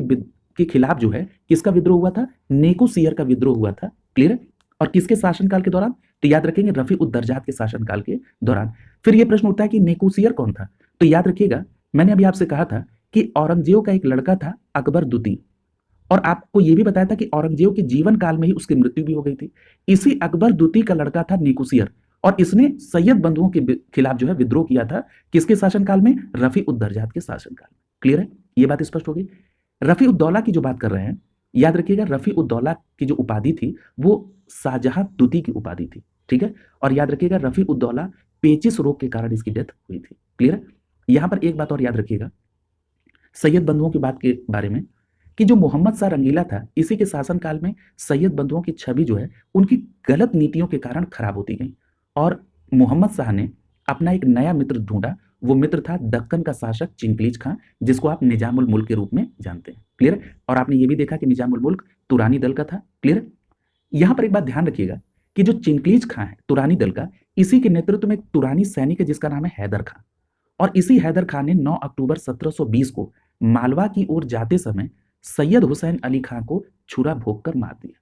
के खिलाफ जो है किसका विद्रोह हुआ था? नेकुसियर का विद्रोह हुआ था। क्लियर? और किसके शासनकाल के दौरान? तो याद रखेंगे रफी उद दर्जात के शासनकाल के दौरान। फिर यह प्रश्न उठता है कि नेकुसियर कौन था? तो याद रखिएगा, मैंने अभी आपसे कहा था कि औरंगजेब का एक लड़का था अकबर दुती, और आपको यह भी बताया था कि औरंगजेब के जीवन काल में ही उसकी मृत्यु भी हो गई थी। इसी अकबर दुती का लड़का था नेकुसियर, और इसने सैयद बंधुओं के खिलाफ जो है विद्रोह किया था। किसके शासनकाल में? रफी उद दर्जात के शासनकाल में। क्लियर है? ये बात स्पष्ट हो गई। रफी उद दौला की जो बात कर रहे हैं, याद रखिएगा रफी उद दौला की जो उपाधि थी वो शाहजहां दुती की उपाधि थी। ठीक है? और याद रखिएगा रफी उद दौला पेचिस रोग के कारण इसकी डेथ हुई थी। क्लियर है? यहां पर एक बात और याद रखिएगा सैयद बंधुओं की बात के बारे में, कि जो मोहम्मद शाह रंगीला था, इसी के शासनकाल में सैयद बंधुओं की छवि जो है उनकी गलत नीतियों के कारण खराब होती गई, और मोहम्मद शाह ने अपना एक नया मित्र ढूंढा। वो मित्र था दक्कन का शासक चिंगलीज खां, जिसको आप निजामुल मुल्क के रूप में जानते हैं। क्लियर? और आपने ये भी देखा कि निजामुल मुल्क तुरानी दल का था। क्लियर? यहां पर एक बात ध्यान रखिएगा कि जो चिंगलीज खां है तुरानी दल का, इसी के नेतृत्व में एक तुरानी सैनिक है जिसका नाम है हैदर खां, और इसी हैदर खां ने 9 अक्टूबर 1720 को मालवा की ओर जाते समय सैयद हुसैन अली खां को छुरा भोंक कर मार दिया।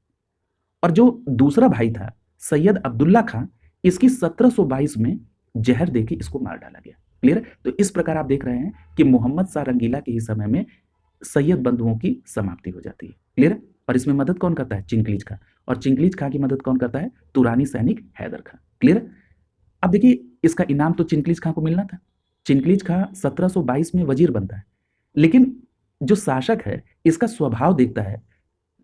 और जो दूसरा भाई था सैयद अब्दुल्ला खां, इसकी 1722 में जहर देके इसको मार डाला गया। क्लियर? तो इस प्रकार आप देख रहे हैं कि मोहम्मद शाह रंगीला के ही समय में सैयद बंधुओं की समाप्ति हो जाती है। क्लियर? और इसमें मदद कौन करता है? चिंगलीज खां। और चिंगलीज खां की मदद कौन करता है? तुरानी सैनिक हैदर खां। क्लियर? अब देखिए, इसका इनाम तो चिंगलीज खां को मिलना था। चिंगलीज खां 1722 में वजीर बनता है, लेकिन जो शासक है इसका स्वभाव देखता है,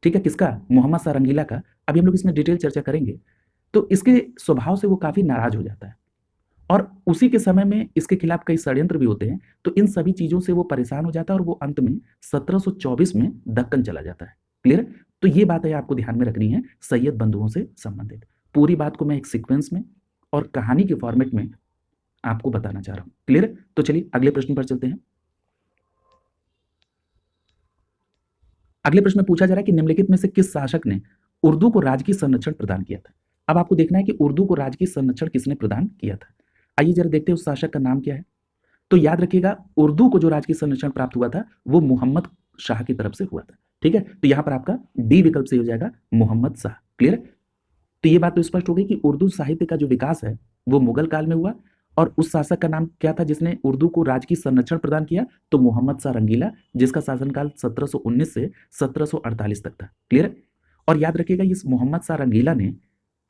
ठीक है, किसका? मोहम्मद शाह रंगीला का। अभी हम लोग इसमें डिटेल चर्चा करेंगे। तो इसके स्वभाव से वो काफी नाराज हो जाता है, और उसी के समय में इसके खिलाफ कई षड्यंत्र भी होते हैं। तो इन सभी चीजों से वो परेशान हो जाता है, और वो अंत में 1724 में दक्कन चला जाता है। क्लियर? तो ये बातें आपको ध्यान में रखनी है सैयद बंधुओं से संबंधित। पूरी बात को मैं एक सीक्वेंस में और कहानी के फॉर्मेट में आपको बताना चाह रहा हूं। क्लियर? तो चलिए अगले प्रश्न पर चलते हैं। अगले प्रश्न में पूछा जा रहा है कि निम्नलिखित में से किस शासक ने उर्दू को राजकीय संरक्षण प्रदान किया था? अब आपको देखना है कि उर्दू को राजकीय संरक्षण किसने प्रदान किया था। आइए जरा देखते हैं उस शासक का नाम क्या है। तो याद रखिएगा, उर्दू को जो राजकीय संरक्षण प्राप्त हुआ था वो मोहम्मद शाह की तरफ से हुआ था। ठीक है? तो यहां पर आपका डी विकल्प से हो जाएगा मोहम्मद शाह। क्लियर? तो ये बात तो स्पष्ट हो गई कि उर्दू साहित्य का जो विकास है वो मुगल काल में हुआ, और उस शासक का नाम क्या था जिसने उर्दू को राजकीय संरक्षण प्रदान किया? तो मोहम्मद शाह रंगीला, जिसका शासनकाल 1719 से 1748 तक था। क्लियर? और याद रखिएगा, इस मोहम्मद शाह रंगीला ने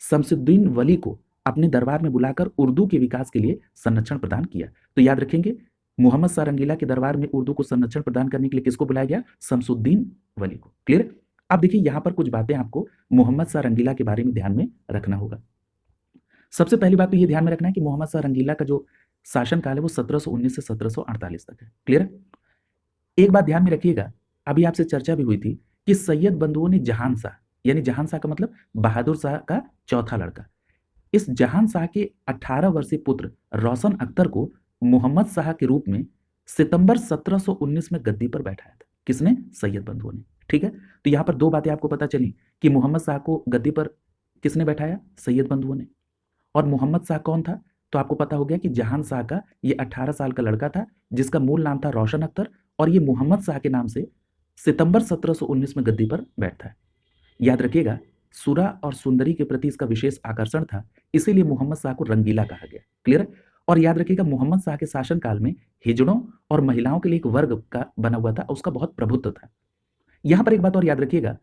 शमसुद्दीन वली को अपने दरबार में बुलाकर उर्दू के विकास के लिए संरक्षण प्रदान किया। तो याद रखेंगे, मोहम्मद शाह रंगीला के दरबार में उर्दू को संरक्षण प्रदान करने के लिए किसको बुलाया गया? शमसुद्दीन वली को। क्लियर? अब देखिए, यहां पर कुछ बातें आपको मोहम्मद शाह रंगीला के बारे में ध्यान में रखना होगा। सबसे पहली बात तो ये ध्यान में रखना है कि मोहम्मद शाह रंगीला का जो शासनकाल है वो 1719 से 1748 तक है। क्लियर? एक बात ध्यान में रखिएगा, अभी आपसे चर्चा भी हुई थी कि सैयद बंधुओं ने जहान शाह, यानी जहान शाह का मतलब बहादुर शाह का चौथा लड़का, इस जहान शाह के 18 वर्षीय पुत्र रोशन अख्तर को मोहम्मद शाह के रूप में सितंबर 1719 में गद्दी पर बैठाया था। किसने? सैयद बंधुओं ने। ठीक है? तो यहां पर दो बातें आपको पता चली कि मोहम्मद शाह को गद्दी पर किसने बैठाया? सैयद बंधुओं ने। और मोहम्मद शाह कौन था? तो आपको पता हो गया कि जहान शाह का ये 18 साल का लड़का था, जिसका मूल नाम था रोशन अख्तर, और ये मोहम्मद शाह के नाम से सितंबर 1719 में गद्दी पर बैठता है। याद रखिएगा, सुरा और सुंदरी के प्रति इसका विशेष आकर्षण था, इसीलिए मोहम्मद शाह को रंगीला कहा गया। क्लियर है? और याद रखिएगा, मोहम्मद शाह के शासनकाल में हिजड़ों और महिलाओं के लिए एक वर्ग का बना हुआ था, उसका बहुत प्रभुत्व था। यहां पर एक बात और याद रखिएगा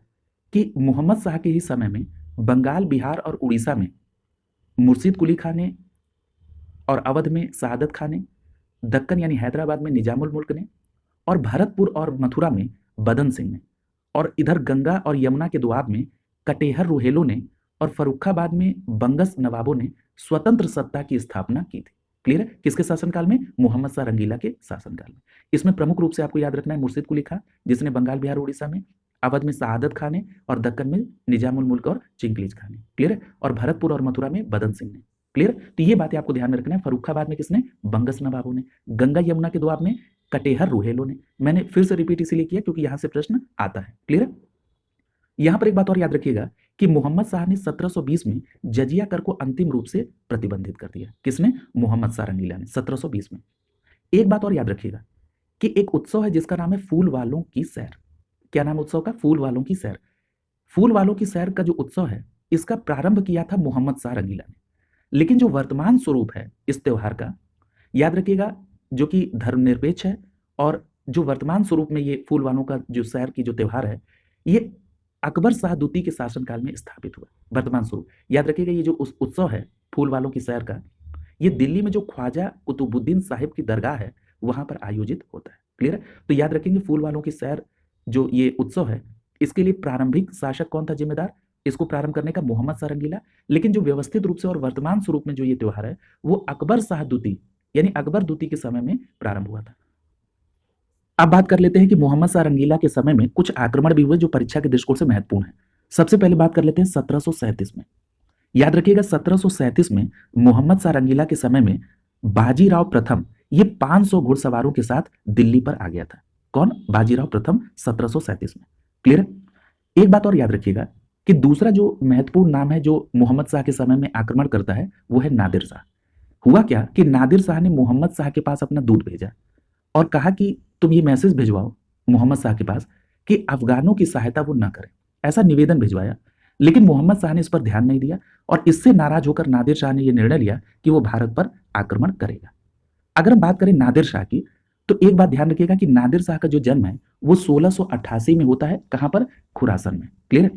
कि मोहम्मद शाह के ही समय में बंगाल, बिहार और उड़ीसा में मुर्शिद कुली खां ने, और अवध में शहादत खां ने, दक्कन यानी हैदराबाद में निजामुल मुल्क ने, और भरतपुर और मथुरा में बदन सिंह ने, और इधर गंगा और यमुना के दोआब में कटेहर रुहेलों ने, और फर्रुखाबाद में बंगस नवाबों ने स्वतंत्र सत्ता की स्थापना की थी। क्लियर है? किसके शासनकाल में? मोहम्मद शाह रंगीला के शासनकाल में। इसमें प्रमुख रूप से आपको याद रखना है मुर्शिद कुली खां, जिसने बंगाल, बिहार, उड़ीसा में, अवध में शहादत खां ने, और दक्कन में निजामुल मुल्क और चिंगलीज खां ने। क्लियर है? और भरतपुर और मथुरा में बदन सिंह ने। क्लियर? तो ये बातें आपको ध्यान में रखना है। फर्रुखाबाद में किसने? बंगस नवाबों ने। गंगा यमुना के दोआब में कटेहर रुहेलों ने। मैंने फिर से रिपीट इसीलिए किया क्योंकि यहां से प्रश्न आता है। क्लियर है? यहां पर एक बात और याद रखिएगा कि मोहम्मद शाह ने 1720 में जजिया कर को अंतिम रूप से प्रतिबंधित कर दिया। किसने? मोहम्मद शाह रंगीला ने 1720 में। एक बात और याद रखिएगा कि एक उत्सव है जिसका नाम है फूल वालों की सैर। क्या नाम उत्सव का? फूल वालों की सैर। फूल वालों की सैर का जो उत्सव है, इसका प्रारंभ किया था मोहम्मद शाह रंगीला ने। लेकिन जो वर्तमान स्वरूप है इस त्योहार का, याद रखिएगा, जो कि धर्मनिरपेक्ष है, और जो वर्तमान स्वरूप में ये फूल वालों का जो सैर की जो त्योहार है, ये अकबर शाह द्वितीय के शासनकाल में स्थापित हुआ। वर्तमान स्वरूप याद रखिएगा, ये जो उत्सव है फूल वालों की सैर का, ये दिल्ली में जो ख्वाजा कुतुबुद्दीन साहिब की दरगाह है वहां पर आयोजित होता है। क्लियर है? तो याद रखेंगे, फूल वालों की सैर जो ये उत्सव है, इसके लिए प्रारंभिक शासक कौन था जिम्मेदार? इसको प्रारंभ करने का मोहम्मद शाह रंगीला। लेकिन जो व्यवस्थित रूप से और वर्तमान स्वरूप में जो ये त्योहार है, वो अकबर शाह द्वितीय यानी अकबर द्वितीय के समय में प्रारंभ हुआ था। अब बात कर लेते हैं कि मोहम्मद शाह रंगीला के समय में कुछ आक्रमण भी हुए जो परीक्षा के दृष्टिकोण से महत्वपूर्ण है। सबसे पहले बात कर लेते हैं 1737 में। याद रखिएगा, 1737 में मोहम्मद शाह रंगीला के समय में बाजीराव प्रथम ये 500 घुड़सवारों के साथ दिल्ली पर आ गया था। कौन? बाजीराव प्रथम 1737 में। क्लियर है? एक बात और याद रखिएगा कि दूसरा जो महत्वपूर्ण नाम है जो मोहम्मद शाह के समय में आक्रमण करता है, वो है नादिर शाह। हुआ क्या कि नादिर शाह ने मोहम्मद शाह के पास अपना दूत भेजा और कहा कि तुम ये मैसेज भिजवाओ मोहम्मद शाह के पास कि अफगानों की सहायता वो ना करें। ऐसा निवेदन भिजवाया, लेकिन मोहम्मद शाह ने इस पर ध्यान नहीं दिया, और इससे नाराज होकर नादिर शाह ने यह निर्णय लिया कि वो भारत पर आक्रमण करेगा। अगर हम बात करें नादिर शाह की, तो एक बात ध्यान रखिएगा कि नादिर शाह का जो जन्म है वो 1688 में होता है। कहां पर? खुरासन में। क्लियर है?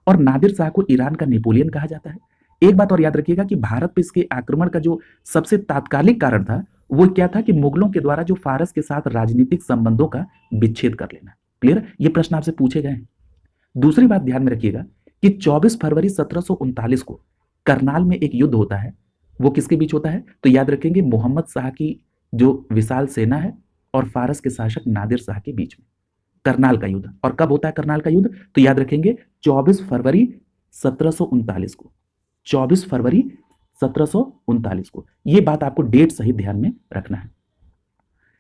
और नादिर शाह को ईरान का नेपोलियन कहा जाता है। एक बात और याद रखिएगा कि भारत पर इसके आक्रमण का जो सबसे तात्कालिक कारण था वो क्या था कि मुगलों के द्वारा जो फारस के साथ राजनीतिक संबंधों का विच्छेद कर लेना। क्लियर? ये प्रश्न आपसे पूछे गए हैं। दूसरी बात ध्यान में रखिएगा कि 24 फरवरी 1739 को करनाल में एक युद्ध होता है। वो किसके बीच होता है? तो याद रखेंगे, मोहम्मद शाह की जो विशाल सेना है और फारस के शासक नादिर शाह के बीच में करनाल का युद्ध। और कब होता है करनाल का युद्ध? तो याद रखेंगे 24 फरवरी 1739 को। 24 फरवरी 1739 को। यह बात आपको डेट सहित ध्यान में रखना है।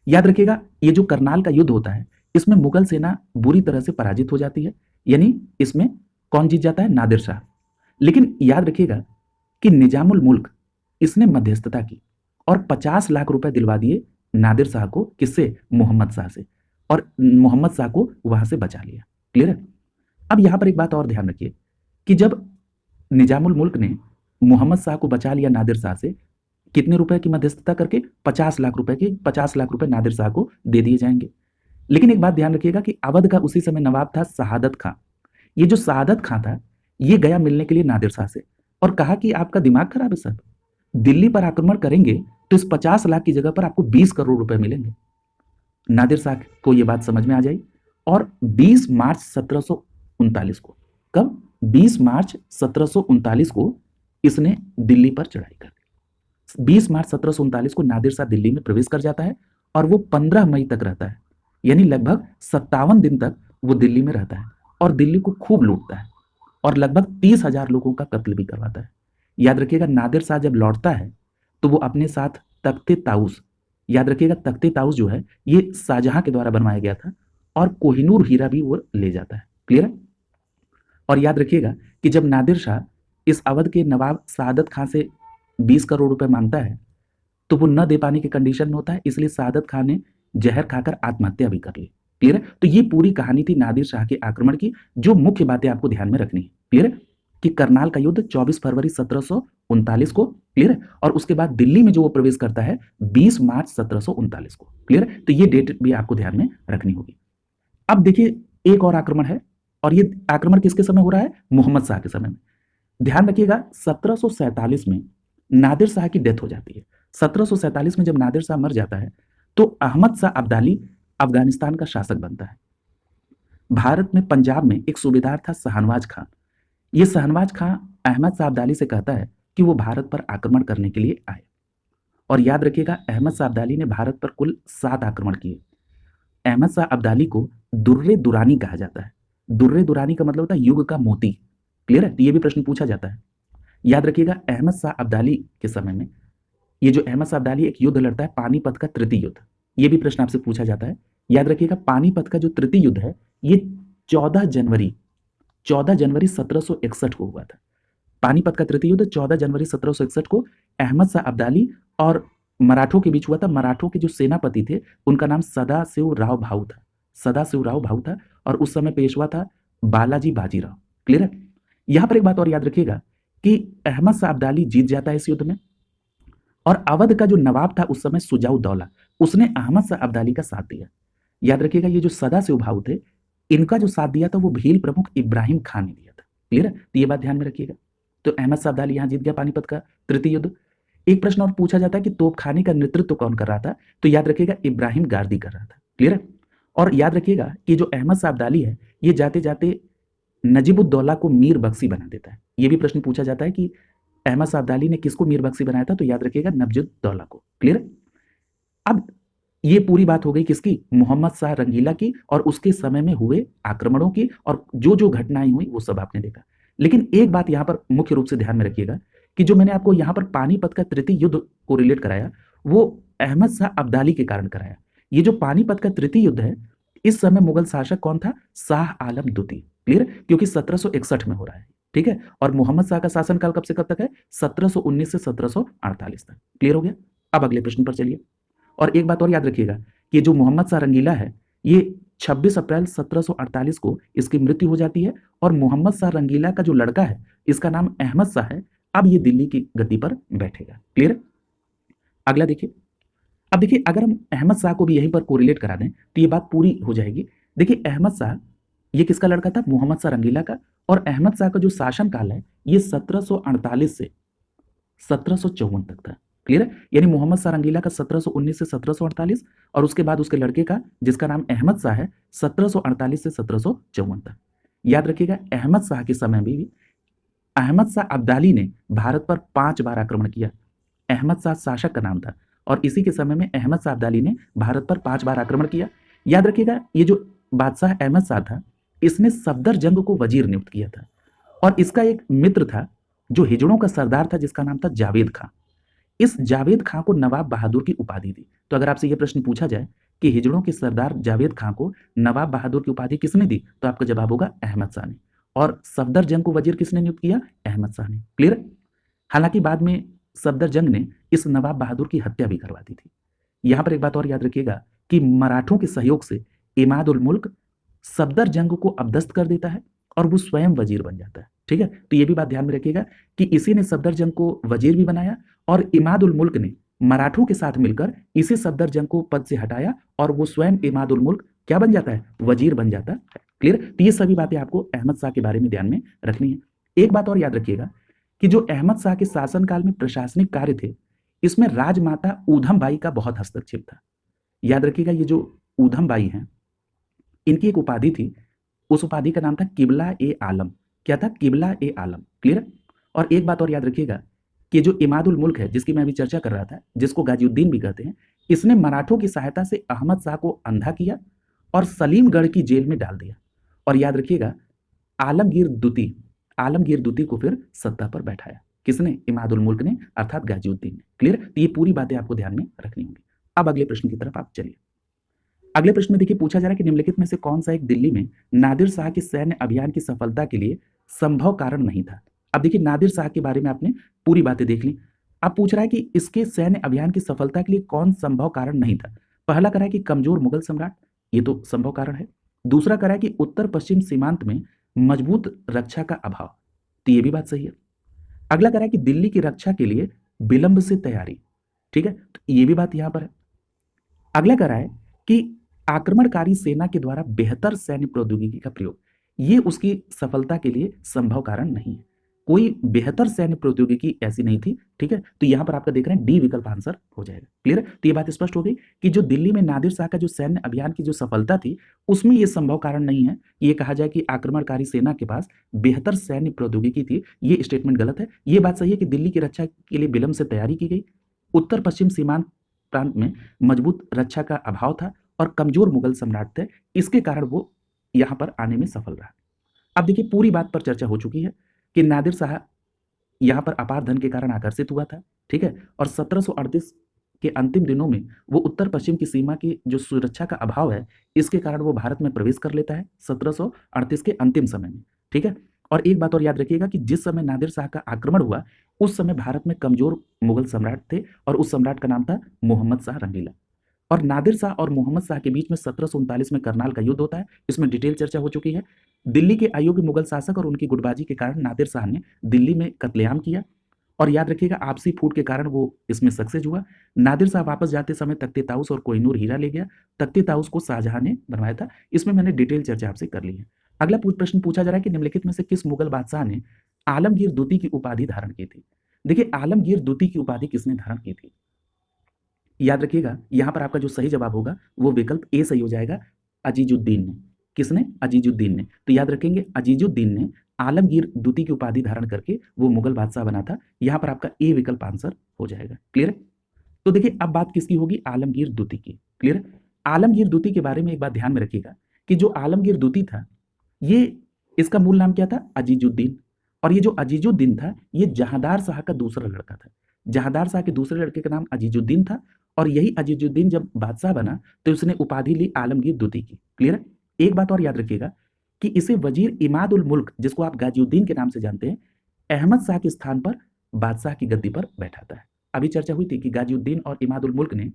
याद रखिएगा, ये जो करनाल का युद्ध होता है, इसमें मुगल सेना बुरी तरह से पराजित हो जाती है, यानी इसमें कौन जीत जाता है? नादिर शाह। लेकिन याद रखिएगा कि निजामुल मुल्क इसने मध्यस्थता की और 50 लाख रुपए दिलवा दिए नादिर शाह को। किससे? मोहम्मद शाह से। और मोहम्मद शाह को वहां से बचा लिया। क्लियर है? अब यहां पर एक बात और ध्यान रखिए कि जब निजामुल मुल्क ने मोहम्मद शाह को बचा लिया नादिर शाह से, कितने रुपए की मध्यस्थता करके? 50 लाख रुपए के। 50 लाख रुपए नादिर शाह को दे दिए जाएंगे। लेकिन एक बात ध्यान रखिएगा कि अवध का उसी समय नवाब था शहादत खां। ये जो शहादत खां था, ये गया मिलने के लिए नादिर शाह से और कहा कि आपका दिमाग खराब है साहब, दिल्ली पर आक्रमण करेंगे तो इस 50 लाख की जगह पर आपको 20 करोड़ रुपए मिलेंगे। नादिर शाह को यह बात समझ में आ जाई और 20 मार्च 1739 को, कब? 20 मार्च 1739 को इसने दिल्ली पर चढ़ाई कर दी। 20 मार्च 1739 को नादिर शाह दिल्ली में प्रवेश कर जाता है और वो 15 मई तक रहता है, यानी लगभग 57 दिन तक वो दिल्ली में रहता है और दिल्ली को खूब लूटता है और लगभग 30,000 लोगों का कत्ल भी करवाता है। याद रखिएगा, नादिर शाह जब लौटता है तो वो अपने साथ तख्ते ताउस, याद रखिएगा तख्ते ताउस जो है ये शाहजहां के द्वारा बनवाया गया था, और कोहिनूर हीरा भी वो ले जाता है। क्लियर है? और याद रखिएगा कि जब नादिर शाह इस अवध के नवाब शहादत खां से 20 करोड़ रुपए मांगता है तो वो न दे पाने की कंडीशन में होता है, इसलिए शहादत खां ने जहर खाकर आत्महत्या भी कर ली। क्लियर है? तो ये पूरी कहानी थी नादिर शाह के आक्रमण की। जो मुख्य बातें आपको ध्यान में रखनी है, क्लियर है, कि करनाल का युद्ध 24 फरवरी 1739 को, क्लियर है, और उसके बाद दिल्ली में जो वो प्रवेश करता है 20 मार्च 1739 को। क्लियर है? तो ये डेट भी आपको ध्यान में रखनी होगी। अब देखिए एक और आक्रमण है, और ये आक्रमण किसके समय हो रहा है? मोहम्मद शाह के समय में। ध्यान रखिएगा 1747 में नादिर शाह की डेथ हो जाती है। 1747 में जब नादिर शाह मर जाता है तो अहमद शाह अब्दाली अफगानिस्तान का शासक बनता है। भारत में पंजाब में एक सूबेदार था शहनवाज खां। ये शहनवाज खां अहमद शाह अब्दाली से कहता है कि वो भारत पर आक्रमण करने के लिए आए। और याद रखिएगा अहमद शाह अब्दाली ने भारत पर कुल 7 आक्रमण किए। अहमद शाह अब्दाली को दुर्रे दुरानी कहा जाता है। दुर्रे दुरानी का मतलब होता है युग का मोती। क्लियर है? तो ये भी प्रश्न पूछा जाता है। याद रखिएगा अहमद शाह अब्दाली के समय में ये जो अहमद शाह अब्दाली एक युद्ध लड़ता है पानीपत का तृतीय युद्ध, ये भी प्रश्न आपसे पूछा जाता है। याद रखिएगा पानीपत का जो तृतीय युद्ध है ये 14 जनवरी 1761 को हुआ था। पानीपत का तृतीय युद्ध 14 जनवरी 1761 को अहमद शाह अब्दाली और मराठों के बीच हुआ था। मराठों के जो सेनापति थे उनका नाम सदाशिव राव भाऊ था। सदाशिव राव भाऊ था और उस समय पेशवा था बालाजी बाजीराव। क्लियर है? यहां पर एक बात और याद रखिएगा कि अहमद शाह अब्दाली जीत जाता है इस युद्ध में, और अवध का जो नवाब था उस समय सुजाउद्दौला, उसने अहमद शाह अब्दाली का साथ दिया। याद रखिएगा ये जो सदाशिव भाऊ थे इनका जो साथ दिया था वो भील प्रमुख इब्राहिम खान ने दिया था। क्लियर है? तो ये बात ध्यान में रखिएगा। तो अहमद शाह अब्दाली यहां जीत गया पानीपत का तृतीय युद्ध। एक प्रश्न और पूछा जाता है कि तोपखाने का नेतृत्व कौन कर रहा था? तो याद रखिएगा इब्राहिम गारदी कर रहा था। क्लियर है? और याद रखिएगा कि जो अहमद शाह अब्दाली है ये जाते जाते नजीबुद्दौला को मीर बख्शी बना देता है। ये भी प्रश्न पूछा जाता है कि अहमद शाह अब्दाली ने किसको मीर बख्शी बनाया था? तो याद रखिएगा नजीबुद्दौला को। क्लियर है? अब ये पूरी बात हो गई किसकी? मोहम्मद शाह रंगीला की और उसके समय में हुए आक्रमणों की, और जो जो घटनाएं हुई वो सब आपने देखा। लेकिन एक बात यहां पर मुख्य रूप से ध्यान में रखिएगा कि जो मैंने आपको यहां पर पानीपत का तृतीय युद्ध को रिलेट कराया वो अहमद शाह अब्दाली के कारण कराया। ये जो पानीपत का तृतीय युद्ध है इस समय मुगल शासक कौन था? शाह आलम द्वितीय। क्लियर? क्योंकि 1761 में हो रहा है। ठीक है? और मोहम्मद शाह का शासनकाल कब से कब तक है? 1719 से 1748 तक। क्लियर हो गया? अब अगले प्रश्न पर चलिए। और एक बात और याद रखिएगा कि जो मोहम्मद शाह रंगीला है ये 26 अप्रैल 1748 को इसकी मृत्यु हो जाती है, और मोहम्मद शाह रंगीला का जो लड़का है इसका नाम अहमद शाह है। अब ये दिल्ली की गद्दी पर बैठेगा। क्लियर? अगला देखिए। अब देखिए अगर हम अहमद शाह को भी यहीं पर कोरिलेट करा दें तो ये बात पूरी हो जाएगी। देखिए अहमद शाह ये किसका लड़का था? मोहम्मद शाह रंगीला का। और अहमद शाह का जो शासनकाल है ये 1748 से 1754 तक था। क्लियर है? यानी मोहम्मद शाह रंगीला का 1719 से 1748 और उसके बाद उसके लड़के का जिसका नाम अहमद शाह है 1748 से 1754 तक। याद रखिएगा अहमद शाह के समय में भी अहमद शाह अब्दाली ने भारत पर 5 बार आक्रमण किया। अहमद शाह शासक का नाम था और इसी के समय में अहमद शाह अब्दाली ने भारत पर 5 बार आक्रमण किया। याद रखिएगा ये जो बादशाह अहमद शाह था इसने सफदर जंग को वजीर नियुक्त किया था, और इसका एक मित्र था जो हिजड़ों का सरदार था जिसका नाम था जावेद खां। इस जावेद खां को नवाब बहादुर की उपाधि दी। तो अगर आपसे यह प्रश्न पूछा जाए कि हिजड़ों के सरदार जावेद खां को नवाब बहादुर की उपाधि किसने दी, तो आपका जवाब होगा अहमद शाह ने। और सफदर जंग को वजीर किसने नियुक्त किया? अहमद शाह ने। क्लियर? हालांकि बाद में सफदर जंग ने इस नवाब बहादुर की हत्या भी करवा दी थी। यहां पर एक बात और याद रखिएगा कि मराठों के सहयोग से इमाद उल मुल्क सफदर जंग को अपदस्त कर देता है और वो स्वयं वजीर बन जाता है। ठीक है? तो ये भी बात ध्यान में रखिएगा कि इसी ने सफदर जंग को वजीर भी बनाया और इमाद उल मुल्क ने मराठों के साथ मिलकर इसी सफदर जंग को पद से हटाया और वो स्वयं इमाद उल मुल्क क्या बन जाता है? वजीर बन जाता है। क्लियर? तो ये सभी बातें आपको अहमद शाह के बारे में ध्यान में रखनी है। एक बात और याद रखिएगा कि जो अहमद शाह के शासनकाल में प्रशासनिक कार्य थे इसमें राजमाता ऊधम बाई का बहुत हस्तक्षेप था। याद रखिएगा ये जो ऊधम बाई हैं इनकी एक उपाधि थी, उस उपाधि का नाम था किबला ए आलम। क्या था? किबला ए आलम। क्लियर? और एक बात और याद रखिएगा कि जो इमाद उल मुल्क है जिसकी मैं अभी चर्चा कर रहा था, जिसको गाजिउद्दीन भी कहते हैं, इसने मराठों की सहायता से अहमद शाह को अंधा किया और सलीमगढ़ की जेल में डाल दिया। और याद रखिएगा आलमगीर दूती को फिर सत्ता पर बैठाया। किसने? इमाद उल मुल्क ने, अर्थात गाजिउद्दीन ने। क्लियर? तो ये पूरी बातें आपको ध्यान में रखनी होंगी। अब अगले प्रश्न की तरफ आप चलिए। अगले प्रश्न में देखिए पूछा जा रहा है कि निम्नलिखित में से कौन सा एक दिल्ली में नादिर शाह के सैन्य अभियान की सफलता के लिए संभव कारण नहीं था। अब देखिए नादिर शाह के बारे में आपने पूरी बातें देख ली। अब पूछ रहा है कि इसके सैन्य अभियान की सफलता के लिए कौन संभव कारण नहीं था। पहला करा है कि कमजोर मुगल सम्राट, ये तो संभव कारण है। दूसरा करा है कि उत्तर पश्चिम सीमांत में मजबूत रक्षा का अभाव, तो ये भी बात सही है। अगला करा है कि दिल्ली की रक्षा के लिए विलंब से तैयारी, ठीक है, तो ये भी बात यहां पर है। अगला करा है कि आक्रमणकारी सेना के द्वारा बेहतर सैन्य प्रौद्योगिकी का प्रयोग, ये उसकी सफलता के लिए संभव कारण नहीं है। कोई बेहतर सैन्य प्रौद्योगिकी ऐसी नहीं थी, ठीक है, तो यहां पर आपका देख रहे हैं डी विकल्प आंसर हो जाएगा। क्लियर है? तो ये बात स्पष्ट हो गई कि जो दिल्ली में नादिर शाह का जो सैन्य अभियान की जो सफलता थी, उसमें यह संभव कारण नहीं है ये कहा जाए कि आक्रमणकारी सेना के पास बेहतर सैन्य प्रौद्योगिकी थी, ये स्टेटमेंट गलत है। ये बात सही है कि दिल्ली की रक्षा के लिए विलंब से तैयारी की गई, उत्तर पश्चिम सीमांत प्रांत में मजबूत रक्षा का अभाव था और कमजोर मुगल सम्राट थे, इसके कारण वो यहां पर आने में सफल रहा। अब देखिए पूरी बात पर चर्चा हो चुकी है कि नादिर शाह यहां पर अपार धन के कारण आकर्षित हुआ था, ठीक है, और 1738 के अंतिम दिनों में वो उत्तर पश्चिम की सीमा की जो सुरक्षा का अभाव है, इसके कारण वो भारत में प्रवेश कर लेता है 1738 के अंतिम समय में, ठीक है। और एक बात और याद रखिएगा कि जिस समय नादिर शाह का आक्रमण हुआ उस समय भारत में कमजोर मुगल सम्राट थे और उस सम्राट का नाम था मोहम्मद शाह रंगीला। और नादिर शाह और मोहम्मद शाह के बीच में 1739 में करनाल का युद्ध होता है, इसमें डिटेल चर्चा हो चुकी है। दिल्ली के अयोग्य मुगल शासक और उनकी गुटबाजी के कारण नादिर शाह ने दिल्ली में कत्लेआम किया और याद रखिएगा आपसी फूट के कारण वो इसमें सक्सेस हुआ। नादिर शाह वापस जाते समय तख्ते ताउस और कोहिनूर हीरा ले गया। तख्ते ताउस को शाहजहां ने बनवाया था, इसमें मैंने डिटेल चर्चा आपसे कर ली है। अगला प्रश्न पूछा जा रहा है कि निम्नलिखित में से किस मुगल बादशाह ने आलमगीर द्वितीय की उपाधि धारण की थी। देखिए आलमगीर द्वितीय की उपाधि किसने धारण की थी, याद रखिएगा यहां पर आपका जो सही जवाब होगा वो विकल्प ए सही हो जाएगा, अजीजुद्दीन ने। किसने? अजीजुद्दीन ने। तो याद रखेंगे अजीजुद्दीन ने आलमगीर द्वितीय की उपाधि धारण करके वो मुगल बादशाह बना था। यहां पर आपका ए विकल्प आंसर हो जाएगा। क्लियर? तो देखिए अब बात किसकी होगी, आलमगीर द्वितीय की। क्लियर? आलमगीर द्वितीय के बारे में एक बात ध्यान में रखिएगा कि जो आलमगीर द्वितीय था ये इसका मूल नाम क्या था, अजीजुद्दीन। और ये जो अजीजुद्दीन था ये जहांदार शाह का दूसरा लड़का था। जहांदार शाह के दूसरे लड़के का नाम अजीजुद्दीन था और यही अजीजुद्दीन जब बादशाह बना तो उसने उपाधि ली आलमगीर द्वितीय की। क्लियर है? एक बात और याद रखिएगा कि इसे वजीर इमाद उल मुल्क, जिसको आप गाजिउद्दीन के नाम से जानते हैं, अहमद शाह के स्थान पर बादशाह की गद्दी पर बैठाता है। अभी चर्चा हुई थी कि गाजिउद्दीन और इमाद उल मुल्क ने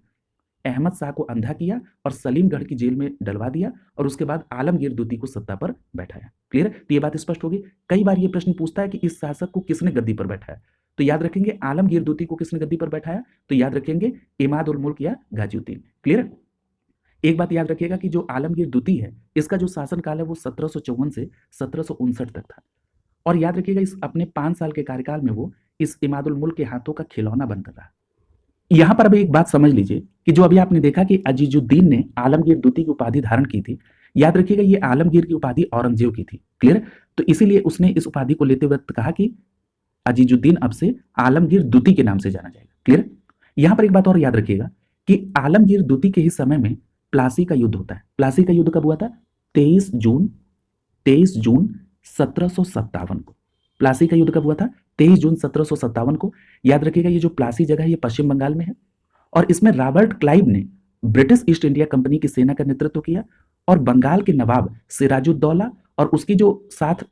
अहमद शाह को अंधा किया और सलीमगढ़ की जेल में डलवा दिया और उसके बाद आलमगीर द्वितीय को सत्ता पर बैठाया। क्लियर? तो ये बात स्पष्ट होगी। कई बार ये प्रश्न पूछता है कि इस शासक को किसने गद्दी पर बैठाया, तो याद रखेंगे आलमगीर द्वितीय को किसने गद्दी पर बैठाया, तो याद रखेंगे इमाद उल मुल्क या गाजिउद्दीन। क्लियर? एक बात याद रखिएगा कि जो आलमगीर द्वितीय है इसका जो शासनकाल है वो 1754 से 1759 तक था। और याद रखिएगा इस अपने 5 साल के कार्यकाल में वो इस इमाद उल मुल्क के हाथों का खिलौना बनकर रहा। यहां पर अभी एक बात समझ लीजिए कि जो अभी आपने देखा कि अजीजुद्दीन ने आलमगीर द्वितीय की उपाधि धारण की थी, याद रखिएगा ये आलमगीर की उपाधि औरंगजेब की थी। क्लियर? तो इसीलिए उसने इस उपाधि को लेते वक्त कहा कि अजीजुद्दीन अब से आलमगीर द्वितीय के नाम से जाना जाएगा। क्लियर? यहां पर एक बात और याद रखिएगा कि आलमगीर द्वितीय के ही समय में प्लासी का युद्ध होता है। प्लासी का युद्ध कब हुआ था? 23 जून 1757 को। प्लासी का युद्ध कब हुआ था? 23 जून 1757 को। याद रखिएगा ये जो प्लासी जगह है ये पश्चिम बंगाल में है और इसमें रॉबर्ट क्लाइव ने ब्रिटिश ईस्ट इंडिया कंपनी की सेना का नेतृत्व किया और बंगाल के नवाब सिराजुद्दौला और उसकी जो साथ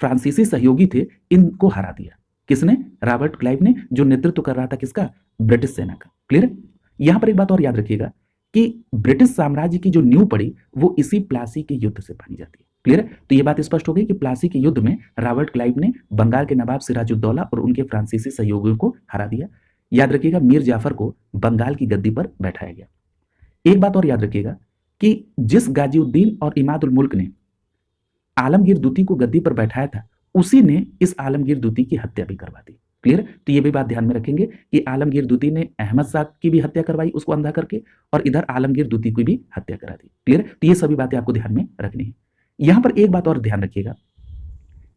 फ्रांसीसी सहयोगी थे इनको हरा दिया। किसने? रॉबर्ट क्लाइव ने, जो नेतृत्व कर रहा था किसका? ब्रिटिश सेना का। क्लियर? यहां पर एक बात और याद रखिएगा कि ब्रिटिश साम्राज्य की जो नींव पड़ी वो इसी प्लासी के युद्ध से बनी जाती है। क्लियर? तो ये बात स्पष्ट हो गई कि प्लासी के युद्ध में रॉबर्ट क्लाइव ने बंगाल के नवाब सिराजुद्दौला और उनके फ्रांसीसी सहयोगियों को हरा दिया। याद रखिएगा मीर जाफर को बंगाल की गद्दी पर बैठाया गया। एक बात और याद रखिएगा कि जिस गाजिउद्दीन और इमाद उल मुल्क ने आलमगीर द्वितीय को गद्दी पर बैठाया था उसी ने इस आलमगीर द्वितीय की हत्या भी करवा दी। क्लियर? तो ये भी बात ध्यान में रखेंगे कि आलमगीर द्वितीय ने अहमद शाह की भी हत्या करवाई उसको अंधा करके और इधर आलमगीर द्वितीय की भी हत्या करा दी। क्लियर? तो ये सभी बातें आपको ध्यान में रखनी है। यहां पर एक बात और ध्यान रखिएगा,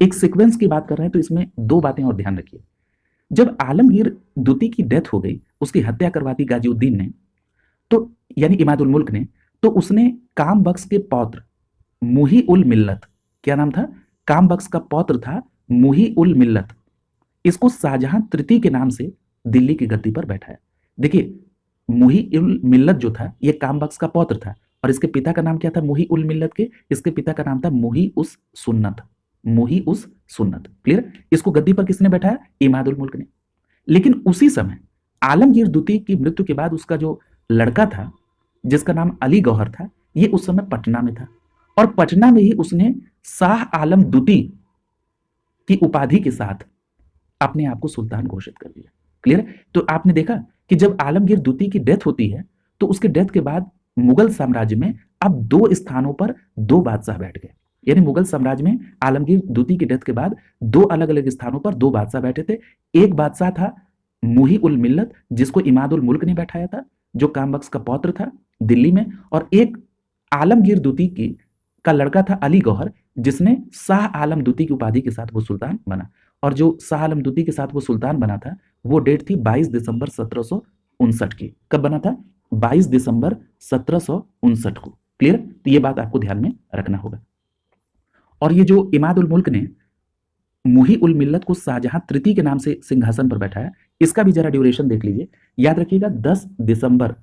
एक सीक्वेंस की बात कर रहे हैं तो इसमें 2 बातें और ध्यान रखिए। जब आलमगीर द्वितीय की डेथ हो गई, उसकी हत्या करवा दी गाजिउद्दीन ने, तो यानी इमाद उल मुल्क ने, तो उसने काम बख्श के पौत्र मुही उल मिल्लत, क्या नाम था? काम बख्श का पौत्र था मुही उल मिल्लत, इसको शाहजहां तृतीय के नाम से दिल्ली की गद्दी पर बैठाया। देखिए मुही उल मिल्लत जो था ये काम बख्श का पौत्र था और इसके पिता का नाम क्या था? मुही उल मिल्लत के इसके पिता का नाम था मुही उस सुन्नत। मुही उस सुन्नत। क्लियर? इसको गद्दी पर किसने बैठाया? इमाद उल मुल्क ने। लेकिन उसी समय आलमगीर द्वितीय की मृत्यु के बाद उसका जो लड़का था जिसका नाम अली गौहर था, ये उस समय पटना में था और पटना में ही उसने शाह आलम द्वितीय की उपाधि के साथ अपने आप को सुल्तान घोषित कर दिया। क्लियर है? तो आपने देखा कि जब आलमगीर द्वितीय की डेथ होती है तो उसके डेथ के बाद मुगल साम्राज्य में अब 2 स्थानों पर 2 बादशाह बैठ गए। यानी मुगल साम्राज्य में आलमगीर द्वितीय की डेथ के बाद 2 अलग-अलग स्थानों पर 2 बादशाह बैठे थे। एक बादशाह था मुही उल मिल्लत, जिसको इमाद उल मुल्क ने बैठाया था, जो कामबख्श का पौत्र था दिल्ली में, और एक आलमगीर द्वितीय की का लड़का था अली गौहर, जिसने शाह आलम द्वितीय की उपाधि के साथ वो सुल्तान बना। और जो शाह आलम द्वितीय के साथ वो सुल्तान बना था, वो डेट थी 22 दिसंबर 1759 की। कब बना था? 22 दिसंबर 1759 को। क्लियर? तो ये बात आपको ध्यान में रखना होगा। और ये जो इमाद उल मुल्क ने मुही उल मिल्लत को शाहजहां तृतीय के नाम से सिंहासन पर बैठाया, इसका भी जरा ड्यूरेशन देख लीजिए। याद रखिएगा 10 दिसंबर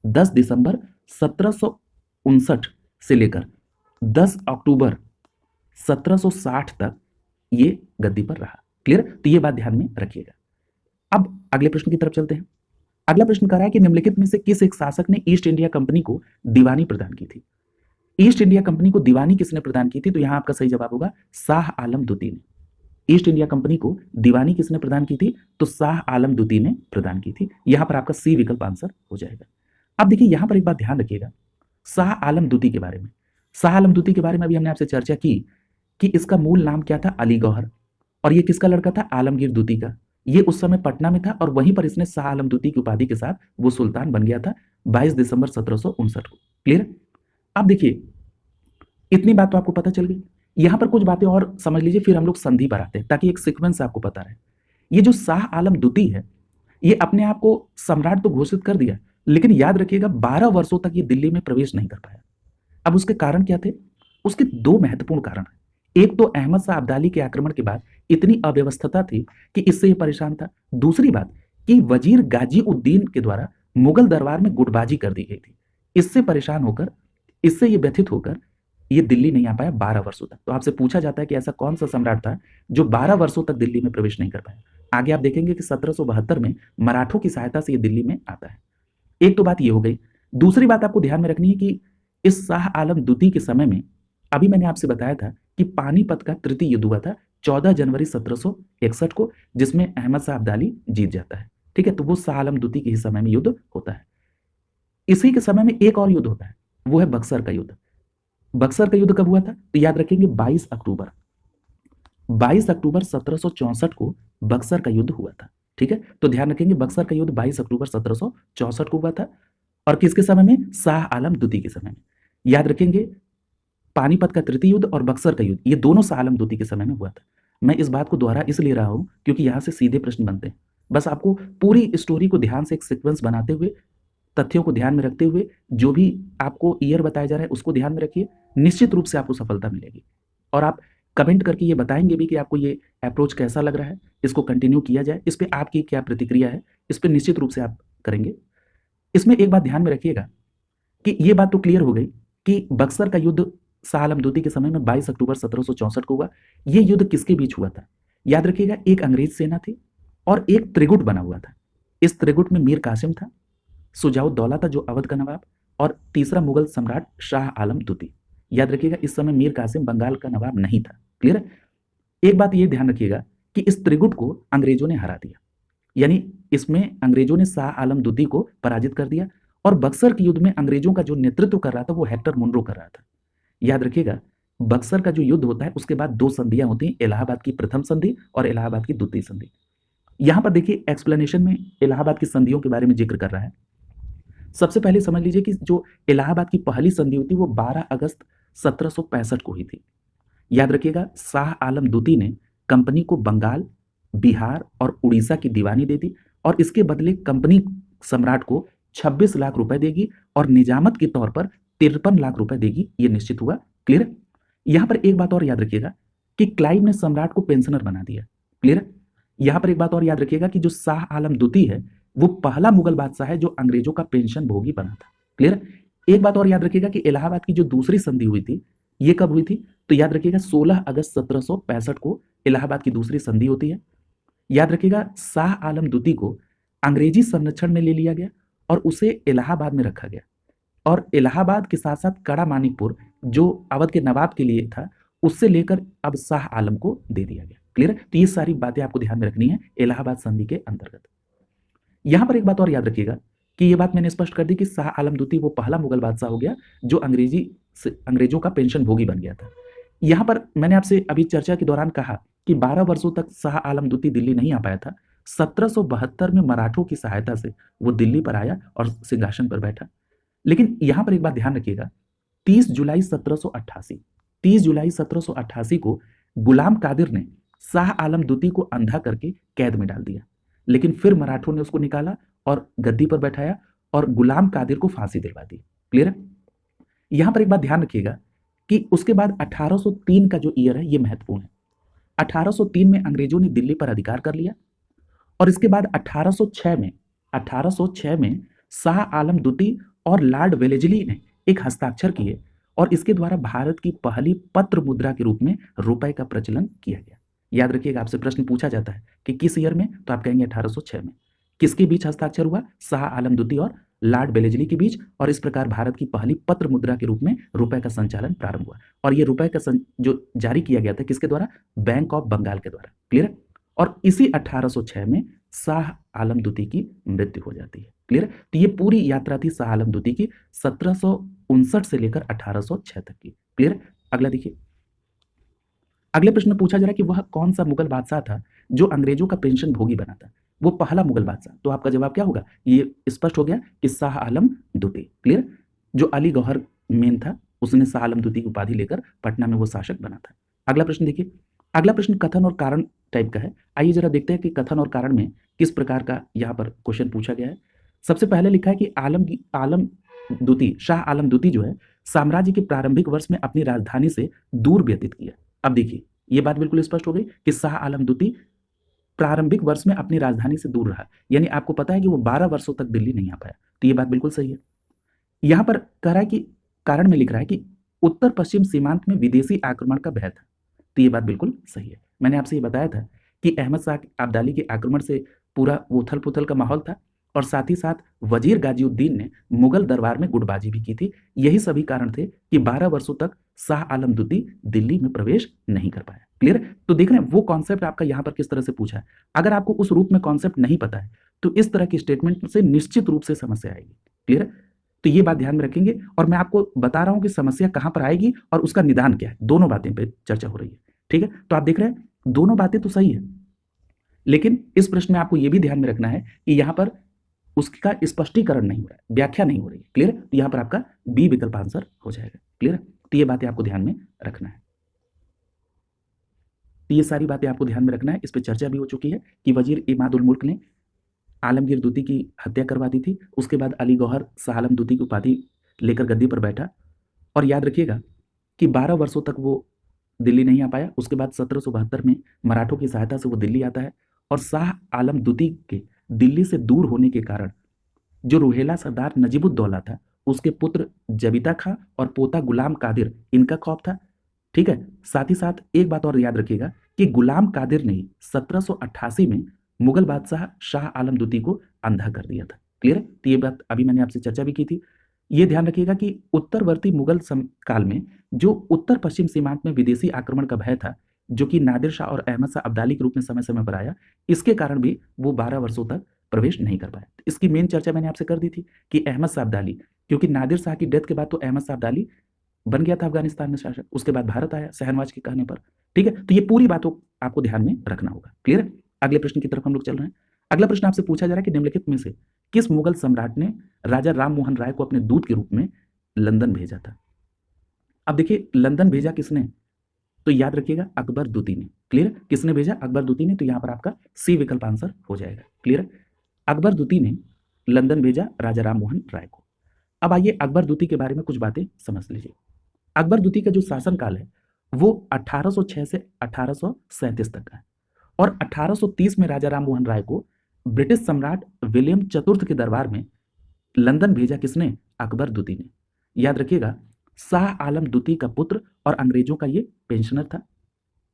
1759 से लेकर 10 अक्टूबर 1760 तक ये गद्दी पर रहा। क्लियर? तो ये बात ध्यान में रखिएगा। अब अगले प्रश्न की तरफ चलते हैं। अगला प्रश्न कर रहा है कि निम्नलिखित में से किस एक शासक ने ईस्ट इंडिया कंपनी को दीवानी प्रदान की थी? ईस्ट इंडिया कंपनी को दीवानी किसने प्रदान की थी? तो यहां आपका सही जवाब होगा शाह आलम द्वितीय ने। ईस्ट इंडिया कंपनी को दीवानी किसने प्रदान की थी? तो शाह आलम द्वितीय ने प्रदान की थी। यहां पर आपका सी विकल्प आंसर हो जाएगा। अब देखिए यहां पर एक बात ध्यान रखिएगा शाह आलम द्वितीय के बारे में। शाह आलम द्वितीय के बारे में अभी हमने आपसे चर्चा की कि इसका मूल नाम क्या था? अली गौहर। और ये किसका लड़का था? आलमगीर द्वितीय का। ये उस समय पटना में था और वहीं पर इसने शाह आलम द्वितीय की उपाधि के साथ वो सुल्तान बन गया था 22 दिसंबर 1759 को। क्लियर? अब देखिए इतनी बात तो आपको पता चल गई। यहां पर कुछ बातें और समझ लीजिए, फिर हम लोग संधि पर आते हैं ताकि एक सीक्वेंस आपको पता रहे। ये जो शाह आलम द्वितीय है, ये अपने आप को सम्राट तो घोषित कर दिया, लेकिन याद रखिएगा 12 वर्षों तक ये दिल्ली में प्रवेश नहीं कर पाया। अब उसके कारण क्या थे? उसके 2 महत्वपूर्ण कारण हैं। एक तो अहमद शाह अब्दाली के आक्रमण के बाद इतनी अव्यवस्था थी कि इससे ये परेशान था। दूसरी बात कि वजीर गाजी उद्दीन के द्वारा मुगल दरबार में गुटबाजी कर दी गई थी। इससे परेशान होकर, इससे ये व्यथित होकर ये दिल्ली नहीं आ पाया 12 वर्षों तक। तो आपसे पूछा जाता है कि ऐसा कौन सा सम्राट था जो 12 वर्षों तक दिल्ली में प्रवेश नहीं कर पाया? आगे आप देखेंगे कि 1772 में मराठों की सहायता से ये दिल्ली में आता है। एक तो बात ये हो गई। दूसरी बात आपको ध्यान में रखनी है कि इस शाह आलम द्वितीय के समय में अभी मैंने आपसे बताया था कि पानीपत का तृतीय युद्ध हुआ था 14 जनवरी 1761 को, जिसमें अहमद शाह अब्दाली जीत जाता है। ठीक है? तो वो शाह आलम द्वितीय के समय में युद्ध होता है। इसी के समय में एक और युद्ध होता है, वो है बक्सर का युद्ध। बक्सर का युद्ध कब हुआ था? तो याद रखेंगे 22 अक्टूबर 1764 को बक्सर का युद्ध हुआ था। ठीक है? तो ध्यान रखेंगे बक्सर का युद्ध 22 अक्टूबर 1764 को हुआ था। और किसके समय में? शाह आलम द्वितीय के समय में। याद रखेंगे पानीपत का तृतीय युद्ध और बक्सर का युद्ध, ये दोनों शाह आलम द्वितीय के समय में हुआ था। मैं इस बात को दोहरा इसलिए रहा हूं क्योंकि यहां से सीधे प्रश्न बनते हैं। बस आपको पूरी स्टोरी को ध्यान से एक सीक्वेंस बनाते हुए, तथ्यों को ध्यान में रखते हुए, जो भी आपको ईयर बताया जा रहा है उसको ध्यान में रखिए। निश्चित रूप से आपको सफलता मिलेगी। और आप कमेंट करके ये बताएंगे भी कि आपको ये अप्रोच कैसा लग रहा है, इसको कंटिन्यू किया जाए, इस पर आपकी क्या प्रतिक्रिया है, इस पर निश्चित रूप से आप करेंगे। इसमें एक बात ध्यान में रखिएगा कि ये बात तो क्लियर हो गई कि बक्सर का युद्ध शाह आलम द्वितीय के समय में 22 अक्टूबर 1764 को हुआ। ये युद्ध किसके बीच हुआ था? याद रखिएगा एक अंग्रेज सेना थी और एक त्रिगुट बना हुआ था। इस त्रिगुट में मीर कासिम था, सुजाउद्दौला था जो अवध का नवाब, और तीसरा मुगल सम्राट शाह आलम द्वितीय। याद रखिएगा इस समय मीर कासिम बंगाल का नवाब नहीं था। क्लियर है? एक बात ये ध्यान रखिएगा कि इस त्रिगुट को अंग्रेजों ने हरा दिया, यानी इसमें अंग्रेजों ने शाह आलम द्वितीय को पराजित कर दिया। और बक्सर के युद्ध में अंग्रेजों का जो नेतृत्व कर रहा था वो हेक्टर मुनरो कर रहा था। याद रखिएगा बक्सर का जो युद्ध होता है उसके बाद 2 संधियां होती हैं, इलाहाबाद की प्रथम संधि और इलाहाबाद की द्वितीय संधि। यहां पर देखिए एक्सप्लेनेशन में इलाहाबाद की संधियों के बारे में जिक्र कर रहा है। सबसे पहले समझ लीजिए कि जो इलाहाबाद की पहली संधि हुई थी वो 12 अगस्त 1765 को हुई थी। याद रखिएगा शाह आलम द्वितीय ने कंपनी को बंगाल, बिहार और उड़ीसा की दीवानी दे दी और इसके बदले कंपनी सम्राट को 26 लाख रुपए देगी और निजामत के तौर पर 53 लाख रुपए देगी, ये निश्चित हुआ। क्लियर? यहां पर एक बात और याद रखिएगा कि क्लाइव ने सम्राट को पेंशनर बना दिया। क्लियर? यहां पर एक बात और याद रखिएगा कि जो शाह आलम द्वितीय है वो पहला मुगल बादशाह है जो अंग्रेजों का पेंशन भोगी बना था। क्लियर? एक बात और याद रखिएगा कि इलाहाबाद की जो दूसरी संधि हुई थी ये कब हुई थी? तो याद रखिएगा 16 अगस्त 1765 को इलाहाबाद की दूसरी संधि होती है। याद रखिएगा शाह आलम द्वितीय को अंग्रेजी संरक्षण में ले लिया गया और उसे इलाहाबाद में रखा गया। और इलाहाबाद के साथ साथ कड़ा मानिकपुर जो अवध के नवाब के लिए था, उससे लेकर अब शाह आलम को दे दिया गया। क्लियर है? तो ये सारी बातें आपको ध्यान में रखनी है इलाहाबाद संधि के अंतर्गत। यहां पर एक बात और याद रखिएगा कि ये बात मैंने स्पष्ट कर दी कि शाह आलम द्वितीय वो पहला मुगल बादशाह हो गया जो अंग्रेजों का पेंशन भोगी बन गया था। यहां पर मैंने आपसे अभी चर्चा के दौरान कहा कि 12 वर्षों तक शाह आलम द्वितीय दिल्ली नहीं आ पाया था। 1772 में मराठों की सहायता से वो दिल्ली पर आया और सिंहासन पर बैठा। लेकिन यहां पर एक बात ध्यान रखिएगा, 30 जुलाई 1788 30 जुलाई 1788 को गुलाम कादिर ने शाह आलम द्वितीय को अंधा करके कैद में डाल दिया, लेकिन फिर मराठों ने उसको निकाला और गद्दी पर बैठाया और गुलाम कादिर को फांसी दिलवा दी। क्लियर है? यहां पर एक बात ध्यान रखिएगा कि उसके बाद 1803 का जो ईयर है ये महत्वपूर्ण है। 1803 में अंग्रेजों ने दिल्ली पर अधिकार कर लिया और इसके बाद 1806 में शाह आलम द्वितीय और लॉर्ड वेलेस्ली ने एक हस्ताक्षर किए और इसके द्वारा भारत की पहली पत्र मुद्रा के रूप में रुपए का प्रचलन किया गया। याद रखिएगा, आपसे प्रश्न पूछा जाता है कि किस ईयर में, तो आप कहेंगे 1806 में। किसके बीच हस्ताक्षर हुआ? शाह आलम द्वितीय और लॉर्ड वेलेस्ली के बीच, और इस प्रकार भारत की पहली पत्र मुद्रा के रूप में रुपए का संचालन प्रारंभ हुआ। और ये रुपए का जो जारी किया गया था किसके द्वारा? बैंक ऑफ बंगाल के द्वारा। क्लियर है? और इसी 1806 में शाह आलम द्वितीय की मृत्यु हो जाती है। क्लियर? तो ये पूरी यात्रा थी शाह आलम द्वितीय की 1759 से लेकर 1806 तक की। क्लियर? अगला देखिए, अगले प्रश्न में पूछा जा रहा है कि वह कौन सा मुगल बादशाह था जो अंग्रेजों का पेंशन भोगी बना था? वो पहला मुगल बादशाह। तो आपका जवाब क्या होगा? ये स्पष्ट हो गया कि शाह आलम द्वितीय। क्लियर? जो अली गौहर मेन था उसने शाह आलम द्वितीय की उपाधि लेकर पटना में वो शासक बना था। अगला प्रश्न देखिए, अगला प्रश्न कथन और कारण टाइप का है। आइए जरा देखते हैं कि कथन और कारण में किस प्रकार का यहाँ पर क्वेश्चन पूछा गया है। सबसे पहले लिखा है कि आलम द्वितीय, शाह आलम द्वितीय जो है साम्राज्य के प्रारंभिक वर्ष में अपनी राजधानी से दूर व्यतीत किया। अब देखिए ये बात बिल्कुल स्पष्ट हो गई कि शाह आलम द्वितीय प्रारंभिक वर्ष में अपनी राजधानी से दूर रहा, यानी आपको पता है कि वो 12 वर्षों तक दिल्ली नहीं आ पाया। तो ये बात बिल्कुल सही है। यहां पर कह रहा है कि कारण में लिख रहा है कि उत्तर पश्चिम सीमांत में विदेशी आक्रमण का भय था। तो ये बात बिल्कुल सही है। मैंने आपसे ये बताया था कि अहमद शाह अब्दाली के आक्रमण से पूरा उथल पुथल का माहौल था और साथ ही साथ वजीर गाजीउद्दीन ने मुगल दरबार में गुटबाजी भी की थी। यही सभी कारण थे कि 12 वर्षों तक शाह आलम द्वितीय दिल्ली में प्रवेश नहीं कर पाया। क्लियर? तो देख रहे हैं वो कॉन्सेप्ट आपका यहाँ पर किस तरह से पूछा है। अगर आपको उस रूप में कॉन्सेप्ट नहीं पता है तो इस तरह की स्टेटमेंट से निश्चित रूप से समस्या आएगी। क्लियर? तो ये बात ध्यान में रखेंगे और मैं आपको बता रहा हूं कि समस्या कहां पर आएगी और उसका निदान क्या है। दोनों बातें पे चर्चा हो रही है। ठीक है? तो आप देख रहे हैं दोनों बातें तो सही है, लेकिन इस प्रश्न में आपको यह भी ध्यान में रखना है कि यहां पर उसका स्पष्टीकरण नहीं हो रहा है, व्याख्या नहीं हो रही है। क्लियर? तो यहां पर आपका बी विकल्प आंसर हो जाएगा। क्लियर? तो ये बातें आपको ध्यान में रखना है। तो ये सारी बातें आपको ध्यान में रखना है। इस पर चर्चा भी हो चुकी है कि वजीर इमाद उल मुल्क ने आलमगीर द्वितीय की हत्या करवा दी थी। उसके बाद अली गौहर शाह आलम द्वितीय की उपाधि लेकर गद्दी पर बैठा और याद रखिएगा कि 12 वर्षों तक वो दिल्ली नहीं आ पाया। उसके बाद 1772 में मराठों की सहायता से वो दिल्ली आता है और शाह आलम द्वितीय के दिल्ली से दूर होने के कारण जो रुहेला सरदार नजीबुद्दौला था उसके पुत्र जबीता खां और पोता गुलाम कादिर इनका खौफ था। ठीक है? साथ ही साथ एक बात और याद रखिएगा कि गुलाम कादिर ने 1788 में मुगल बादशाह शाह आलम द्वितीय को अंधा कर दिया था। क्लियर है? तो ये बात अभी मैंने आपसे चर्चा भी की थी। ये ध्यान रखिएगा कि उत्तरवर्ती मुगल काल में जो उत्तर पश्चिम सीमांत में विदेशी आक्रमण का भय था, जो कि नादिर शाह और अहमद शाह अब्दाली के रूप में समय समय पर आया, इसके कारण भी वो 12 वर्षों तक प्रवेश नहीं कर पाया। इसकी मेन चर्चा मैंने आपसे कर दी थी कि अहमद शाह अब्दाली, क्योंकि नादिर शाह की डेथ के बाद तो अहमद शाह अब्दाली बन गया था अफगानिस्तान में शासक, उसके बाद भारत आया शहनवाज के कहने पर। ठीक है? तो ये पूरी बातों आपको ध्यान में रखना होगा। क्लियर है? अगले प्रश्न की तरफ हम लोग चल रहे हैं। अगला प्रश्न आपसे पूछा जा रहा है कि निम्नलिखित में से किस मुगल सम्राट ने राजा राम मोहन राय को अपने दूत के रूप में लंदन भेजा था? अब देखिए लंदन भेजा किसने? तो याद रखिएगा अकबर द्वितीय ने। क्लियर? किसने भेजा? अकबर द्वितीय ने। तो यहां पर आपका सी विकल्प आंसर हो जाएगा। क्लियर? अकबर द्वितीय ने लंदन भेजा राजा राम मोहन राय को। अब आइए अकबर द्वितीय के बारे में कुछ बातें समझ लीजिए। अकबर द्वितीय का जो शासनकाल है वो 1806 से 1837 तक का है और 1830 में राजा राम मोहन राय को ब्रिटिश सम्राट विलियम चतुर्थ के दरबार में लंदन भेजा किसने? अकबर द्वितीय ने। याद रखिएगा शाह आलम द्वितीय का पुत्र और अंग्रेजों का ये पेंशनर था।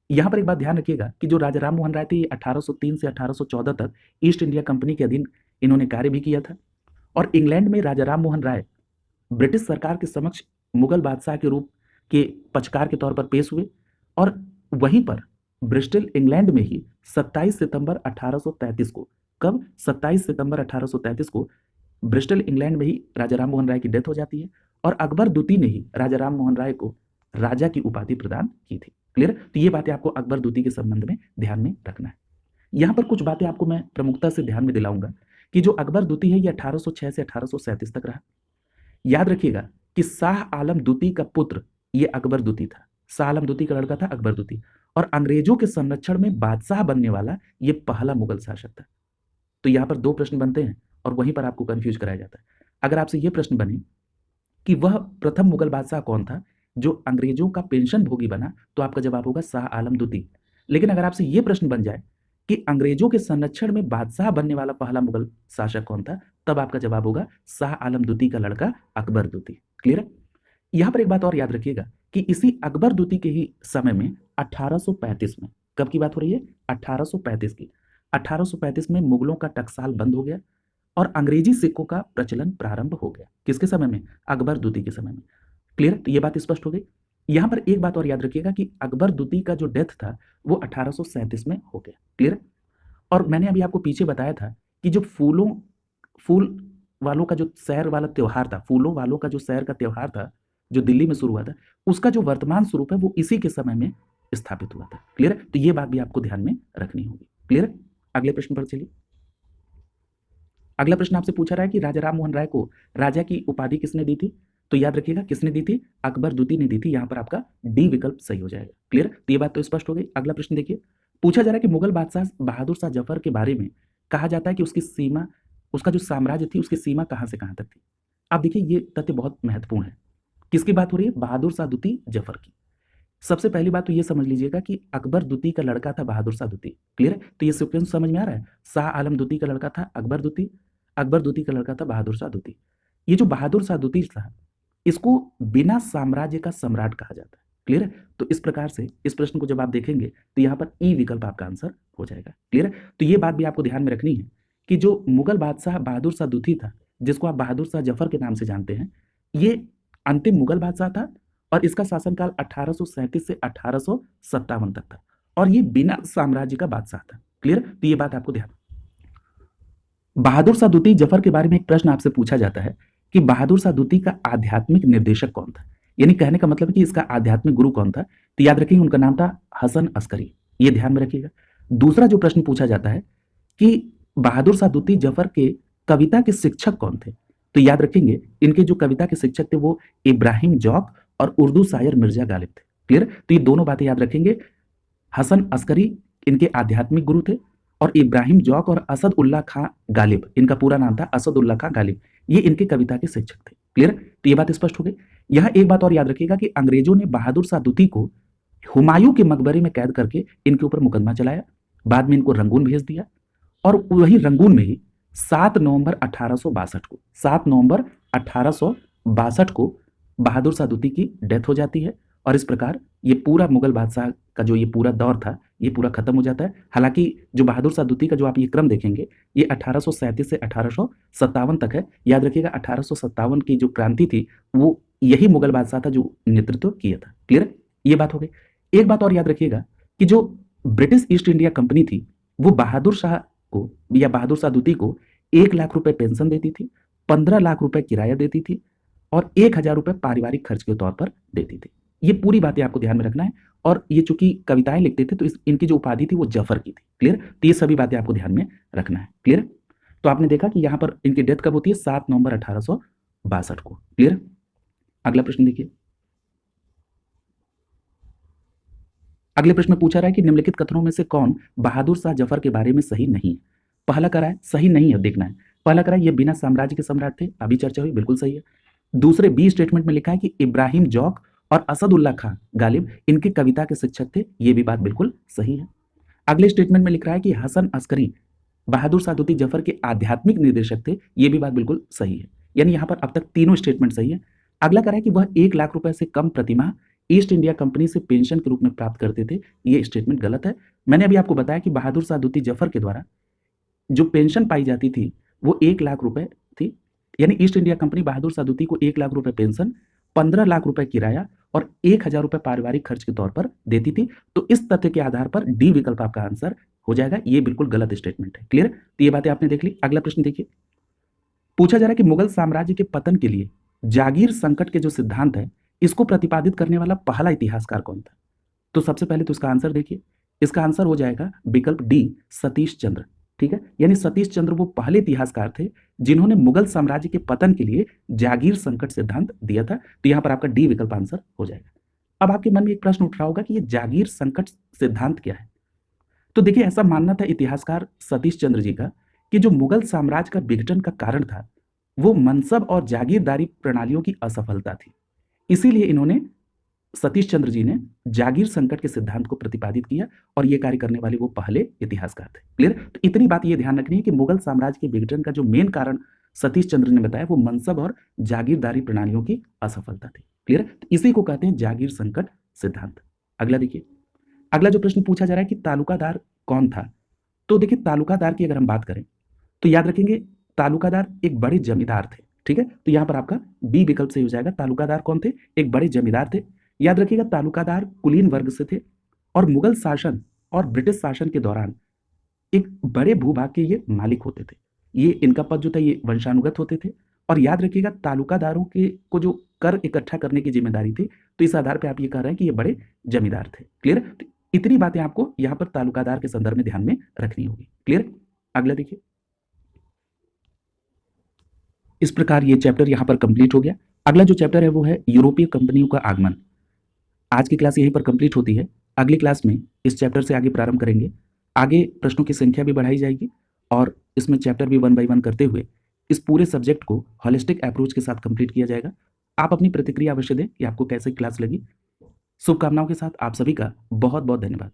यहां पर एक बात ध्यान रखिएगा कि जो राजा राम मोहन राय थे 1803 से 1814 तक ईस्ट इंडिया कंपनी के अधीन इन्होंने कार्य भी किया था और इंग्लैंड में राजा राम मोहन राय ब्रिटिश सरकार के समक्ष मुगल बादशाह के रूप के पक्षकार के तौर पर पेश हुए और वहीं पर ब्रिस्टल इंग्लैंड में ही 27 सितंबर 1833 को, कब 27 सितंबर 1833 को ब्रिस्टल इंग्लैंड में ही राजा राम मोहन राय की डेथ हो जाती है और अकबर द्वितीय ने ही राजा राम मोहन राय को राजा की उपाधि प्रदान की थी। क्लियर? तो ये बातें आपको अकबर द्वितीय के संबंध में ध्यान में रखना है। यहाँ पर कुछ बातें आपको मैं प्रमुखता से ध्यान में दिलाऊंगा कि जो अकबर द्वितीय है ये 1806 से 1837 तक रहा। याद रखिएगा कि शाह आलम द्वितीय का पुत्र ये अकबर द्वितीय था, शाह आलम द्वितीय का लड़का था अकबर द्वितीय, और अंग्रेजों के संरक्षण में बादशाह बनने वाला ये पहला मुगल शासक था। तो यहाँ पर दो प्रश्न बनते हैं और वहीं पर आपको कंफ्यूज कराया जाता है। अगर आपसे ये प्रश्न बने कि वह प्रथम मुगल बादशाह कौन था जो अंग्रेजों का पेंशन भोगी बना, तो आपका जवाब होगा शाह आलम द्वितीय। लेकिन अगर आपसे ये प्रश्न बन जाए कि अंग्रेजों के संरक्षण में बादशाह बनने वाला पहला मुगल शासक कौन था, तब आपका जवाब होगा शाह आलम द्वितीय का लड़का अकबर द्वितीय। क्लियर है? यहां पर एक बात और याद रखिएगा कि इसी अकबर द्वितीय के ही समय में 1835 में, कब की बात हो रही है? 1835 की। 1835 में मुगलों का टकसाल बंद हो गया और अंग्रेजी सिक्कों का प्रचलन प्रारंभ हो गया। किसके समय में? अकबर द्वितीय के समय में। क्लियर? तो ये बात स्पष्ट हो गई। यहां पर एक बात और याद रखिएगा कि अकबर द्वितीय का जो डेथ था वो 1837 में हो गया। क्लियर? और मैंने अभी आपको पीछे बताया था कि जो फूल वालों का जो सैर वाला त्योहार था, फूलों वालों का जो सैर का त्योहार था जो दिल्ली में शुरू हुआ था, उसका जो वर्तमान स्वरूप है वो इसी के समय में स्थापित हुआ था। क्लियर? तो ये बात भी आपको ध्यान में रखनी होगी। क्लियर? अगले प्रश्न पर चलिए। अगला प्रश्न आपसे पूछा रहा है कि राजा राम मोहन राय को राजा की उपाधि किसने दी थी? तो याद रखिएगा किसने दी थी? अकबर द्वितीय ने दी थी। यहां पर आपका डी विकल्प सही हो जाएगा। क्लियर? तो ये बात तो स्पष्ट हो गई। अगला प्रश्न देखिए, पूछा जा रहा है कि मुगल बादशाह बहादुर शाह जफर के बारे में कहा जाता है कि उसकी सीमा, उसका जो साम्राज्य थी उसकी सीमा कहां से कहां तक थी। अब देखिए ये तथ्य बहुत महत्वपूर्ण है। किसकी बात हो रही है? बहादुर शाह द्वितीय जफर की। सबसे पहली बात तो ये समझ लीजिएगा कि अकबर द्वितीय का लड़का था बहादुर शाह द्वितीय। क्लियर है? तो ये सीक्वेंस समझ में आ रहा है। शाह आलम द्वितीय का लड़का था अकबर द्वितीय, अकबर द्वितीय का लड़का था बहादुर शाह द्वितीय। ये जो बहादुर शाह द्वितीय था इसको बिना साम्राज्य का सम्राट कहा जाता है। क्लियर है? तो इस प्रकार से इस प्रश्न को जब आप देखेंगे तो यहाँ पर ई विकल्प आपका आंसर हो जाएगा। क्लियर है? तो ये बात भी आपको ध्यान में रखनी है कि जो मुगल बादशाह बहादुर शाह द्वितीय था, जिसको आप बहादुर शाह जफर के नाम से जानते हैं, ये अंतिम मुगल बादशाह था और इसका शासनकाल 1837 से 1857 तक था और ये बिना साम्राज्य का बादशाह था। क्लियर? तो ये बात आपको ध्यान। बहादुर शाह द्वितीय जफर के बारे में एक प्रश्न आपसे पूछा जाता है कि बहादुर शाह द्वितीय का आध्यात्मिक निर्देशक कौन था, यानी कहने का मतलब है कि इसका आध्यात्मिक गुरु कौन था। तो याद रखिए उनका नाम था हसन अस्करी। ये ध्यान में रखिएगा। दूसरा जो प्रश्न पूछा जाता है कि बहादुर शाह द्वितीय जफर के कविता के शिक्षक कौन थे, तो याद रखेंगे इनके जो कविता के शिक्षक थे वो इब्राहिम जौक और उर्दू शायर मिर्जा गालिब थे। क्लियर? तो ये दोनों बातें याद रखेंगे। हसन अस्करी इनके आध्यात्मिक गुरु थे और इब्राहिम जौक और असद उल्ला खां गालिब, इनका पूरा नाम था असद उल्ला खां गालिब, ये इनके कविता के शिक्षक थे। क्लियर? तो ये बात स्पष्ट हो गई। यहां एक बात और याद रखिएगा कि अंग्रेजों ने बहादुर शाह द्वितीय को हुमायूं के मकबरे में कैद करके इनके ऊपर मुकदमा चलाया, बाद में इनको रंगून भेज दिया और वही रंगून में ही 7 नवंबर 1862 को 7 नवंबर 1862 को बहादुर शाह द्वितीय की डेथ हो जाती है और इस प्रकार ये पूरा मुगल बादशाह का जो ये पूरा दौर था ये पूरा खत्म हो जाता है। हालांकि जो बहादुर शाह द्वितीय का जो आप ये क्रम देखेंगे ये 1837 से 1857 तक है। याद रखिएगा 1857 की जो क्रांति थी वो यही मुगल बादशाह था जो नेतृत्व किया था। क्लियर? ये बात हो गई। एक बात और याद रखिएगा कि जो ब्रिटिश ईस्ट इंडिया कंपनी थी वो बहादुर शाह को या बहादुर शाह द्वितीय को 1 लाख रुपए पेंशन देती थी, 15 लाख रुपए किराया देती थी और 1000 रुपए पारिवारिक खर्च के तौर पर देती थी। ये पूरी बातें आपको ध्यान में रखना है और ये चूंकि कविताएं लिखते थे तो इनकी जो उपाधि थी वो जफर की थी। क्लियर? तो ये सभी बातें आपको ध्यान में रखना है। क्लियर? तो आपने देखा कि यहाँ पर इनकी डेथ कब होती है? 7 नवंबर 1862 को। क्लियर? अगला प्रश्न देखिए। अगले प्रश्न में पूछा रहा है कि निम्नलिखित कथनों में से कौन बहादुर शाह जफर के बारे में सही नहीं है। पहला कह रहा है सही नहीं है, देखना है। पहला कह रहा है ये बिना साम्राज्य के सम्राट थे, अभी चर्चा हुई, बिल्कुल सही है। दूसरे बी स्टेटमेंट में लिखा है कि इब्राहिम जौक और असदुल्ला खां गालिब इनकी कविता के शिक्षक थे, ये भी बात बिल्कुल सही है। अगले स्टेटमेंट में लिख रहा है कि हसन अस्करी बहादुर शाह द्वितीय जफर के आध्यात्मिक निर्देशक थे, ये भी बात बिल्कुल सही है। यानी यहाँ पर अब तक तीनों स्टेटमेंट सही है। अगला कह रहा है कि वह 1 लाख रुपए से कम प्रतिमाह ईस्ट इंडिया कंपनी से पेंशन के रूप में प्राप्त करते थे, ये स्टेटमेंट गलत है। मैंने अभी आपको बताया कि बहादुर शाह द्वितीय जफर के द्वारा जो पेंशन पाई जाती थी वो 1 लाख रुपए थी, यानी east India company Bahadur Shah द्वितीय को 1 लाख रुपए पेंशन, 15 लाख रुपए किराया और 1000 रुपए पारिवारिक खर्च के तौर पर देती थी। तो इस तथ्य के आधार पर डी विकल्प आपका आंसर हो जाएगा। ये बिल्कुल गलत स्टेटमेंट है। क्लियर? तो ये बातें आपने देख ली। अगला प्रश्न देखिए, पूछा जा रहा है कि मुगल साम्राज्य के पतन के लिए जागीर संकट के जो सिद्धांत है, इसको प्रतिपादित करने वाला पहला इतिहासकार कौन था? तो सबसे पहले तो इसका आंसर देखिए, इसका आंसर हो जाएगा विकल्प डी, सतीश चंद्र। ठीक है, यानी सतीश चंद्र वो पहले इतिहासकार थे जिन्होंने मुगल साम्राज्य के पतन के लिए जागीर संकट सिद्धांत दिया था। तो यहां पर आपका डी विकल्प आंसर हो जाएगा। अब आपके मन में एक प्रश्न उठ रहा होगा कि ये जागीर संकट सिद्धांत क्या है? तो देखिए, ऐसा मानना था इतिहासकार सतीश चंद्र जी का कि जो मुगल साम्राज्य का विघटन का कारण था वो मनसब और जागीरदारी प्रणालियों की असफलता थी। इसीलिए इन्होंने, सतीश चंद्र जी ने जागीर संकट के सिद्धांत को प्रतिपादित किया और ये कार्य करने वाले वो पहले इतिहासकार थे। क्लियर? तो इतनी बात ये ध्यान रखनी है कि मुगल साम्राज्य के विघटन का जो मेन कारण सतीश चंद्र ने बताया वो मनसब और जागीरदारी प्रणालियों की असफलता थी। क्लियर? तो इसी को कहते हैं जागीर संकट सिद्धांत। अगला देखिए, अगला जो प्रश्न पूछा जा रहा है कि तालुकादार कौन था? तो देखिए, तालुकादार की अगर हम बात करें तो याद रखेंगे तालुकादार एक बड़े जमींदार थे। ठीक है, तो यहां पर आपका बी विकल्प से हो जाएगा। तालुकादार कौन थे? एक बड़े जमींदार थे। याद रखिएगा, तालुकादार कुलीन वर्ग से थे और मुगल शासन और ब्रिटिश शासन के दौरान एक बड़े भूभाग के ये मालिक होते थे। ये इनका पद जो था ये वंशानुगत होते थे। और याद रखिएगा, तालुकादारों के को जो कर इकट्ठा करने की जिम्मेदारी थी, तो इस आधार पर आप ये कह रहे हैं कि ये बड़े जमींदार थे। क्लियर? तो इतनी बातें आपको यहाँ पर तालुकादार के संदर्भ में ध्यान में रखनी होगी। क्लियर? अगला देखिए, इस प्रकार ये चैप्टर यहाँ पर कंप्लीट हो गया। अगला जो चैप्टर है वो है यूरोपीय कंपनियों का आगमन। आज की क्लास यहीं पर कंप्लीट होती है। अगली क्लास में इस चैप्टर से आगे प्रारंभ करेंगे। आगे प्रश्नों की संख्या भी बढ़ाई जाएगी और इसमें चैप्टर भी 1 बाय 1 करते हुए इस पूरे सब्जेक्ट को होलिस्टिक अप्रोच के साथ कंप्लीट किया जाएगा। आप अपनी प्रतिक्रिया अवश्य दें कि आपको कैसे क्लास लगी। शुभकामनाओं के साथ आप सभी का बहुत बहुत धन्यवाद।